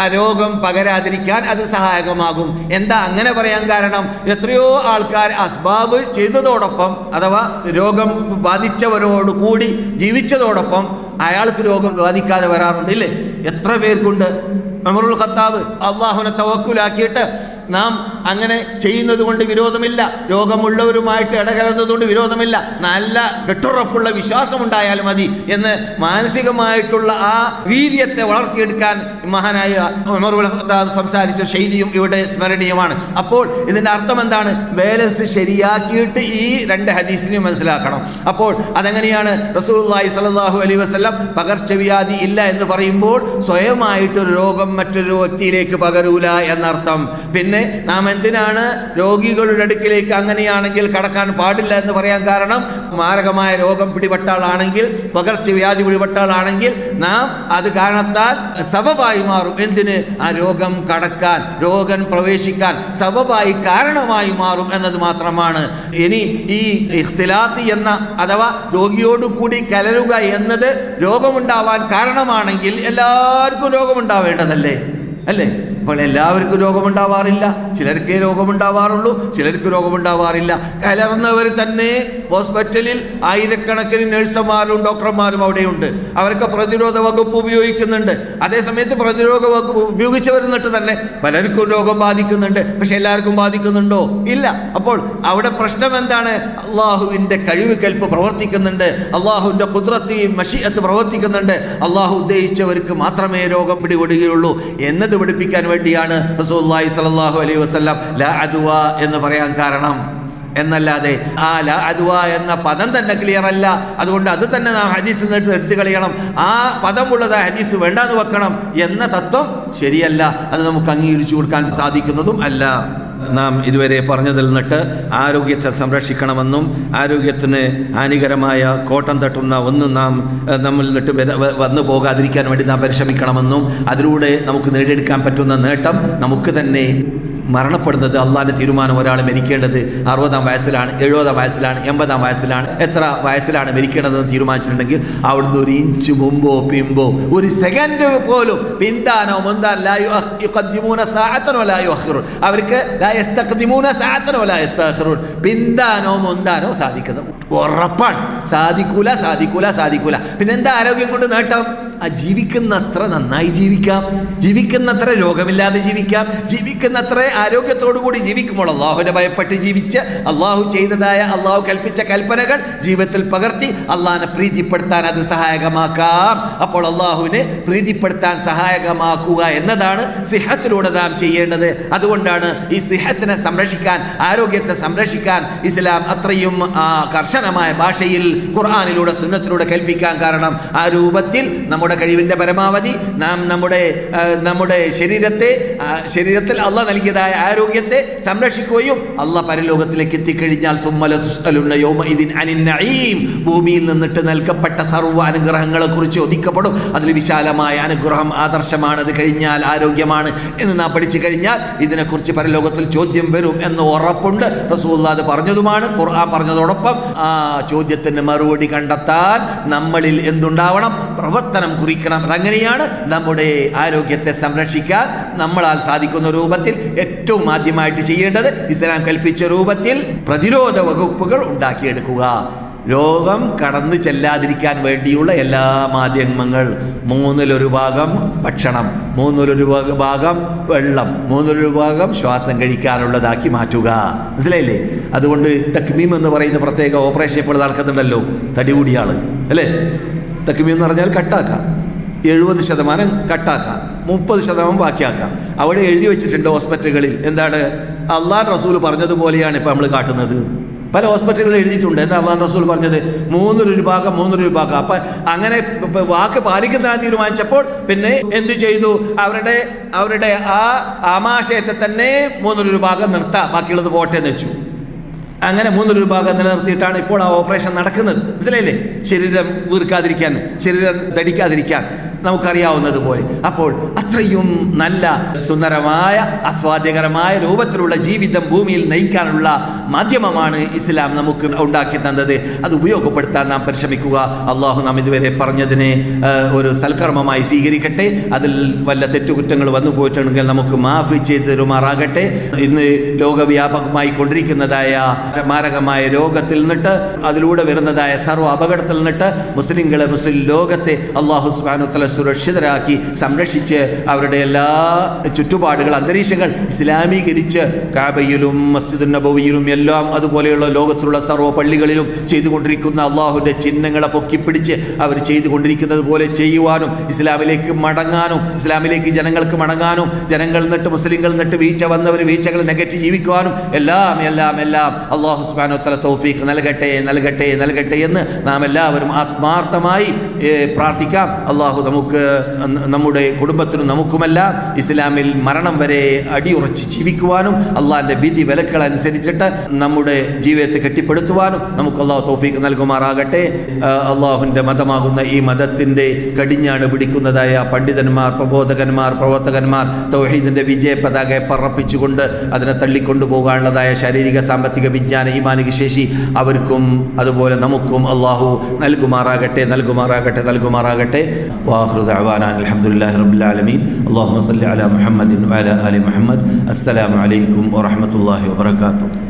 ആ രോഗം പകരാതിരിക്കാൻ അത് സഹായകമാകും. എന്താ അങ്ങനെ പറയാൻ കാരണം? എത്രയോ ആൾക്കാർ അസ്ബാബ് ചെയ്തതോടൊപ്പം അഥവാ രോഗം ബാധിച്ചവരോട് കൂടി ജീവിച്ചതോടൊപ്പം അയാൾക്ക് രോഗം ബാധിക്കാതെ വരാറുണ്ട്, ഇല്ലേ? എത്ര പേർക്കുണ്ട്? ഉമറുൽ ഖത്താബ് അള്ളാഹുവിനെ തവക്കുലാക്കിയിട്ട് നാം അങ്ങനെ ചെയ്യുന്നത് കൊണ്ട് വിരോധമില്ല, രോഗമുള്ളവരുമായിട്ട് ഇടകലർന്നതുകൊണ്ട് വിരോധമില്ല, നല്ല കെട്ടുറപ്പുള്ള വിശ്വാസമുണ്ടായാൽ മതി എന്ന് മാനസികമായിട്ടുള്ള ആ വീര്യത്തെ വളർത്തിയെടുക്കാൻ മഹാനായ ഉമറുൽ ഖത്താബ് സംസാരിച്ച ശൈലിയും ഇവിടെ സ്മരണീയമാണ്. അപ്പോൾ ഇതിൻ്റെ അർത്ഥം എന്താണ്? ബാലൻസ് ശരിയാക്കിയിട്ട് ഈ രണ്ട് ഹദീസിനെയും മനസ്സിലാക്കണം. അപ്പോൾ അതെങ്ങനെയാണ്? റസൂലുള്ളാഹി സ്വല്ലല്ലാഹു അലൈഹി വസല്ലം പകർച്ചവ്യാധി ഇല്ല എന്ന് പറയുമ്പോൾ സ്വയമായിട്ടൊരു രോഗം മറ്റൊരു വ്യക്തിയിലേക്ക് പകരൂല എന്നർത്ഥം. പിന്നെ നാം എന്തിനാണ് രോഗികളുടെ അടുക്കിലേക്ക് അങ്ങനെയാണെങ്കിൽ കടക്കാൻ പാടില്ല എന്ന് പറയാൻ കാരണം? മാരകമായ രോഗം പിടിപെട്ട ആളാണെങ്കിൽ, പകർച്ചവ്യാധി പിടിപെട്ട ആളാണെങ്കിൽ നാം അത് കാരണത്താൽ സബബായി മാറും. എന്തിന്? ആ രോഗം കടക്കാൻ, രോഗം പ്രവേശിക്കാൻ സബബായി, കാരണമായി മാറും എന്നത് മാത്രമാണ്. ഇനി ഈ ഇഖ്തിലാത്ത് എന്ന അഥവാ രോഗിയോടുകൂടി കലരുക എന്നത് രോഗമുണ്ടാവാൻ കാരണമാണെങ്കിൽ എല്ലാവർക്കും രോഗമുണ്ടാവേണ്ടതല്ലേ, അല്ലേ? അപ്പോൾ എല്ലാവർക്കും രോഗമുണ്ടാവാറില്ല, ചിലർക്ക് രോഗമുണ്ടാവാറുള്ളൂ, ചിലർക്ക് രോഗമുണ്ടാവാറില്ല. കലർന്നവർ തന്നെ ഹോസ്പിറ്റലിൽ ആയിരക്കണക്കിന് നഴ്സുമാരും ഡോക്ടർമാരും അവിടെയുണ്ട്. അവർക്ക് പ്രതിരോധ വകുപ്പ് ഉപയോഗിക്കുന്നുണ്ട്. അതേസമയത്ത് പ്രതിരോധ വകുപ്പ് ഉപയോഗിച്ചവരെന്നിട്ട് തന്നെ പലർക്കും രോഗം ബാധിക്കുന്നുണ്ട്. പക്ഷെ എല്ലാവർക്കും ബാധിക്കുന്നുണ്ടോ? ഇല്ല. അപ്പോൾ അവിടെ പ്രശ്നം എന്താണ്? അള്ളാഹുവിൻ്റെ കഴിവ് കൽപ്പ് പ്രവർത്തിക്കുന്നുണ്ട്, അള്ളാഹുവിൻ്റെ ഖുദ്റത്ത് മശീഅത്ത് പ്രവർത്തിക്കുന്നുണ്ട്. അള്ളാഹു ഉദ്ദേശിച്ചവർക്ക് മാത്രമേ രോഗം പിടിപെടുകയുള്ളൂ എന്നത് പഠിപ്പിക്കാൻ വേണ്ടിയാണ് റസൂലുള്ളാഹി സ്വല്ലല്ലാഹു അലൈഹി വസല്ലം ലാ അദ്വ എന്ന് പറയാൻ കാരണം. എന്നല്ലാതെ ആ ലാ അദ്വ എന്ന പദം തന്നെ ക്ലിയർ അല്ല, അതുകൊണ്ട് അത് തന്നെ നാം ഹദീസിൽ നിന്ന് എടുത്തു കളയണം, ആ പദമുള്ളത് ഹദീസ് വേണ്ടാന്ന് വെക്കണം എന്ന തത്വം ശരിയല്ല. അത് നമുക്ക് അംഗീകരിച്ചു കൊടുക്കാൻ സാധിക്കുന്നതും അല്ല. നാം ഇതുവരെ പറഞ്ഞതിൽ നിന്നിട്ട് ആരോഗ്യത്തെ സംരക്ഷിക്കണമെന്നും ആരോഗ്യത്തിന് ഹാനികരമായ കോട്ടം തട്ടുന്ന ഒന്നും നമ്മളിൽ നിന്നിട്ട് വന്നു പോകാതിരിക്കാൻ വേണ്ടി നാം പരിശ്രമിക്കണമെന്നും അതിലൂടെ നമുക്ക് നേടിയെടുക്കാൻ പറ്റുന്ന നേട്ടം നമുക്ക് തന്നെ മരണപ്പെടുന്നത് അള്ളാഹിൻ്റെ തീരുമാനം. ഒരാൾ മരിക്കേണ്ടത് 60-ാം വയസ്സിലാണ്, 70-ാം വയസ്സിലാണ്, 80-ാം വയസ്സിലാണ്, എത്ര വയസ്സിലാണ് മരിക്കേണ്ടതെന്ന് തീരുമാനിച്ചിട്ടുണ്ടെങ്കിൽ അവിടുന്ന് ഒരു ഇഞ്ച് മുമ്പോ പിമ്പോ ഒരു സെക്കൻഡ് പോലും പിന്താനോ മുന്താനോ ലാ യുഖദ്ദിമൂന സാഅതൻ വലാ യുഅഖിറൂൻ, അവർക്ക് ലാ യസ്തഖ്ദിമൂന സാഅതൻ വലാ യസ്തഅഖിറൂൻ, പിന്താനോ മുന്താനോ സാധിക്കുന്നത് ഉറപ്പാണ്. സാധിക്കൂല. പിന്നെന്താ ആരോഗ്യം കൊണ്ട് നേട്ടം? ജീവിക്കുന്നത്ര നന്നായി ജീവിക്കാം, ജീവിക്കുന്നത്ര രോഗമില്ലാതെ ജീവിക്കാം, ജീവിക്കുന്നത്ര ആരോഗ്യത്തോടു കൂടി ജീവിക്കുമ്പോൾ അള്ളാഹുവിനെ ഭയപ്പെട്ട് ജീവിച്ച് അള്ളാഹു ചെയ്തതായ അള്ളാഹു കൽപ്പിച്ച കൽപ്പനകൾ ജീവിതത്തിൽ പകർത്തി അള്ളാഹിനെ പ്രീതിപ്പെടുത്താൻ അത് സഹായകമാക്കാം. അപ്പോൾ അള്ളാഹുവിനെ പ്രീതിപ്പെടുത്താൻ സഹായകമാക്കുക എന്നതാണ് സിഹത്തിലൂടെ നാം ചെയ്യേണ്ടത്. അതുകൊണ്ടാണ് ഈ സിഹത്തിനെ സംരക്ഷിക്കാൻ, ആരോഗ്യത്തെ സംരക്ഷിക്കാൻ ഇസ്ലാം അത്രയും കർശനമായ ഭാഷയിൽ ഖുർആനിലൂടെ സുന്നത്തിലൂടെ കൽപ്പിക്കാൻ കാരണം. ആ രൂപത്തിൽ നമ്മുടെ കഴിവിൻ്റെ പരമാവധി നാം നമ്മുടെ ശരീരത്തിൽ അള്ളാഹ് നൽകിയതായ ആരോഗ്യത്തെ സംരക്ഷിക്കുകയും അള്ളാഹ് പരലോകത്തിലേക്ക് എത്തിക്കഴിഞ്ഞാൽ ഭൂമിയിൽ നിന്നിട്ട് നൽകപ്പെട്ട സർവ്വ അനുഗ്രഹങ്ങളെ കുറിച്ച് ഒതുക്കപ്പെടും. അതിൽ വിശാലമായ അനുഗ്രഹം ആദർശമാണ്, അത് കഴിഞ്ഞാൽ ആരോഗ്യമാണ് എന്ന് നാം പഠിച്ചു കഴിഞ്ഞാൽ ഇതിനെക്കുറിച്ച് പരലോകത്തിൽ ചോദ്യം വരും എന്ന് ഉറപ്പുണ്ട്. റസൂലുള്ളാഹി അത് പറഞ്ഞതുമാണ്, ഖുർആൻ പറഞ്ഞതോടൊപ്പം ആ ചോദ്യത്തിന് മറുപടി കണ്ടെത്താൻ നമ്മളിൽ എന്തുണ്ടാവണം? പ്രവർത്തനം കുറിക്കണം. അതങ്ങനെയാണ് നമ്മുടെ ആരോഗ്യത്തെ സംരക്ഷിക്കാൻ നമ്മളാൽ സാധിക്കുന്ന രൂപത്തിൽ ഏറ്റവും ആദ്യമായിട്ട് ചെയ്യേണ്ടത് ഇസ്ലാം കൽപ്പിച്ച രൂപത്തിൽ പ്രതിരോധ വകുപ്പുകൾ ഉണ്ടാക്കിയെടുക്കുക. രോഗം കടന്നു ചെല്ലാതിരിക്കാൻ വേണ്ടിയുള്ള എല്ലാ മാധ്യമങ്ങൾ, 1/3 ഭാഗം ഭക്ഷണം, 1/3 ഭാഗം വെള്ളം, 1/3 ഭാഗം ശ്വാസം കഴിക്കാനുള്ളതാക്കി മാറ്റുക. മനസ്സിലായില്ലേ? അതുകൊണ്ട് തക്മീം എന്ന് പറയുന്ന പ്രത്യേക ഓപ്പറേഷൻ ഇപ്പോൾ നടക്കുന്നുണ്ടല്ലോ, തടി കൂടിയ ആള് അല്ലേ? തക്മീം എന്ന് പറഞ്ഞാൽ കട്ടാക്കാം, 70% കട്ടാക്കാം, 30% ബാക്കിയാക്കാം. അവിടെ എഴുതി വെച്ചിട്ടുണ്ട് ഹോസ്പിറ്റലുകളിൽ. എന്താണ്? അള്ളാഹ് റസൂൽ പറഞ്ഞതുപോലെയാണ് ഇപ്പം നമ്മൾ കാട്ടുന്നത്. പല ഹോസ്പിറ്റലുകളിൽ എഴുതിയിട്ടുണ്ട്. എന്താ അള്ളാഹ് റസൂൽ പറഞ്ഞത്? 1/3 ഭാഗം. അപ്പം അങ്ങനെ വാക്ക് പാലിക്കുന്ന തീരുമാനിച്ചപ്പോൾ പിന്നെ എന്ത് ചെയ്തു? അവരുടെ ആ ആമാശയത്തെ തന്നെ 1/3 ഭാഗം നിർത്താം, ബാക്കിയുള്ളത് പോട്ടെ എന്ന് വെച്ചു. അങ്ങനെ 3 വിഭാഗം നിലനിർത്തിയിട്ടാണ് ഇപ്പോൾ ആ ഓപ്പറേഷൻ നടക്കുന്നത്. മനസ്സിലായില്ലേ? ശരീരം വീർക്കാതിരിക്കാൻ, ശരീരം തടിക്കാതിരിക്കാൻ, നമുക്കറിയാവുന്നതുപോലെ. അപ്പോൾ അത്രയും നല്ല സുന്ദരമായ ആസ്വാദ്യകരമായ രൂപത്തിലുള്ള ജീവിതം ഭൂമിയിൽ നയിക്കാനുള്ള മാധ്യമമാണ് ഇസ്ലാം നമുക്ക് ഉണ്ടാക്കി തന്നത്. അത് ഉപയോഗപ്പെടുത്താൻ നാം പരിശ്രമിക്കുക. അള്ളാഹു നാം ഇതുവരെ പറഞ്ഞതിനെ ഒരു സൽക്കർമ്മമായി സ്വീകരിക്കട്ടെ. അതിൽ വല്ല തെറ്റുകുറ്റങ്ങൾ വന്നു പോയിട്ടുണ്ടെങ്കിൽ നമുക്ക് മാഫി ചെയ്ത് തരുമാറാകട്ടെ. ഇന്ന് ലോകവ്യാപകമായി കൊണ്ടിരിക്കുന്നതായ മാരകമായ രോഗത്തിൽ നിന്നിട്ട്, അതിലൂടെ വരുന്നതായ സർവ്വ അപകടത്തിൽ നിന്നിട്ട് മുസ്ലിം ലോകത്തെ അള്ളാഹു സുബ്ഹാനഹു വ തആല സുരക്ഷിതരാക്കി സംരക്ഷിച്ച് അവരുടെ എല്ലാ ചുറ്റുപാടുകൾ, അന്തരീക്ഷങ്ങൾ ഇസ്ലാമീകരിച്ച് കഅബയിലും മസ്ജിദുൻ നബവിയിലും എല്ലാം അതുപോലെയുള്ള ലോകത്തിലുള്ള സർവ്വ പള്ളികളിലും ചെയ്തുകൊണ്ടിരിക്കുന്ന അള്ളാഹുവിൻ്റെ ചിഹ്നങ്ങളെ പൊക്കിപ്പിടിച്ച് അവർ ചെയ്തുകൊണ്ടിരിക്കുന്നത് പോലെ ചെയ്യുവാനും, ഇസ്ലാമിലേക്ക് മടങ്ങാനും, ഇസ്ലാമിലേക്ക് ജനങ്ങൾക്ക് മടങ്ങാനും, ജനങ്ങൾ നിന്നിട്ട് മുസ്ലിങ്ങൾ നിന്നിട്ട് വീഴ്ച വന്നവർ വീഴ്ചകൾ നെഗറ്റീവ് ജീവിക്കുവാനും എല്ലാം അള്ളാഹു സുബ്ഹാനഹു വ തആല തൗഫീഖ് നൽകട്ടെ എന്ന് നാം എല്ലാവരും ആത്മാർത്ഥമായി പ്രാർത്ഥിക്കാം. അള്ളാഹു നമുക്ക്, നമ്മുടെ കുടുംബത്തിനും നമുക്കുമെല്ലാം ഇസ്ലാമിൽ മരണം വരെ അടിയുറച്ച് ജീവിക്കുവാനും അള്ളാഹിൻ്റെ വിധി വിലക്കുകൾ അനുസരിച്ചിട്ട് നമ്മുടെ ജീവിതത്തെ കെട്ടിപ്പടുത്തുവാനും നമുക്ക് അള്ളാഹു തൗഫീഖ് നൽകുമാറാകട്ടെ. അള്ളാഹുവിൻ്റെ മതമാകുന്ന ഈ മതത്തിൻ്റെ കടിഞ്ഞാണ് പിടിക്കുന്നതായ പണ്ഡിതന്മാർ, പ്രബോധകന്മാർ, പ്രവർത്തകന്മാർ തൗഹീദിൻ്റെ വിജയ പതാകയെ പറപ്പിച്ചുകൊണ്ട് അതിനെ തള്ളിക്കൊണ്ടുപോകാനുള്ളതായ ശാരീരിക, സാമ്പത്തിക, വിജ്ഞാന, ഈമാനിക ശേഷി അവർക്കും അതുപോലെ നമുക്കും അള്ളാഹു നൽകുമാറാകട്ടെ. വാഖിറു ദഅവാനാ അൽഹംദുലില്ലാഹി റബ്ബിൽ ആലമീൻ. അല്ലാഹുമ്മ സ്വല്ലി അലാ മുഹമ്മദിൻ വഅലാ ആലി മുഹമ്മദ്. അസ്സലാമു അലൈക്കും വറഹ്മത്തുള്ളാഹി വബറകാതുഹു.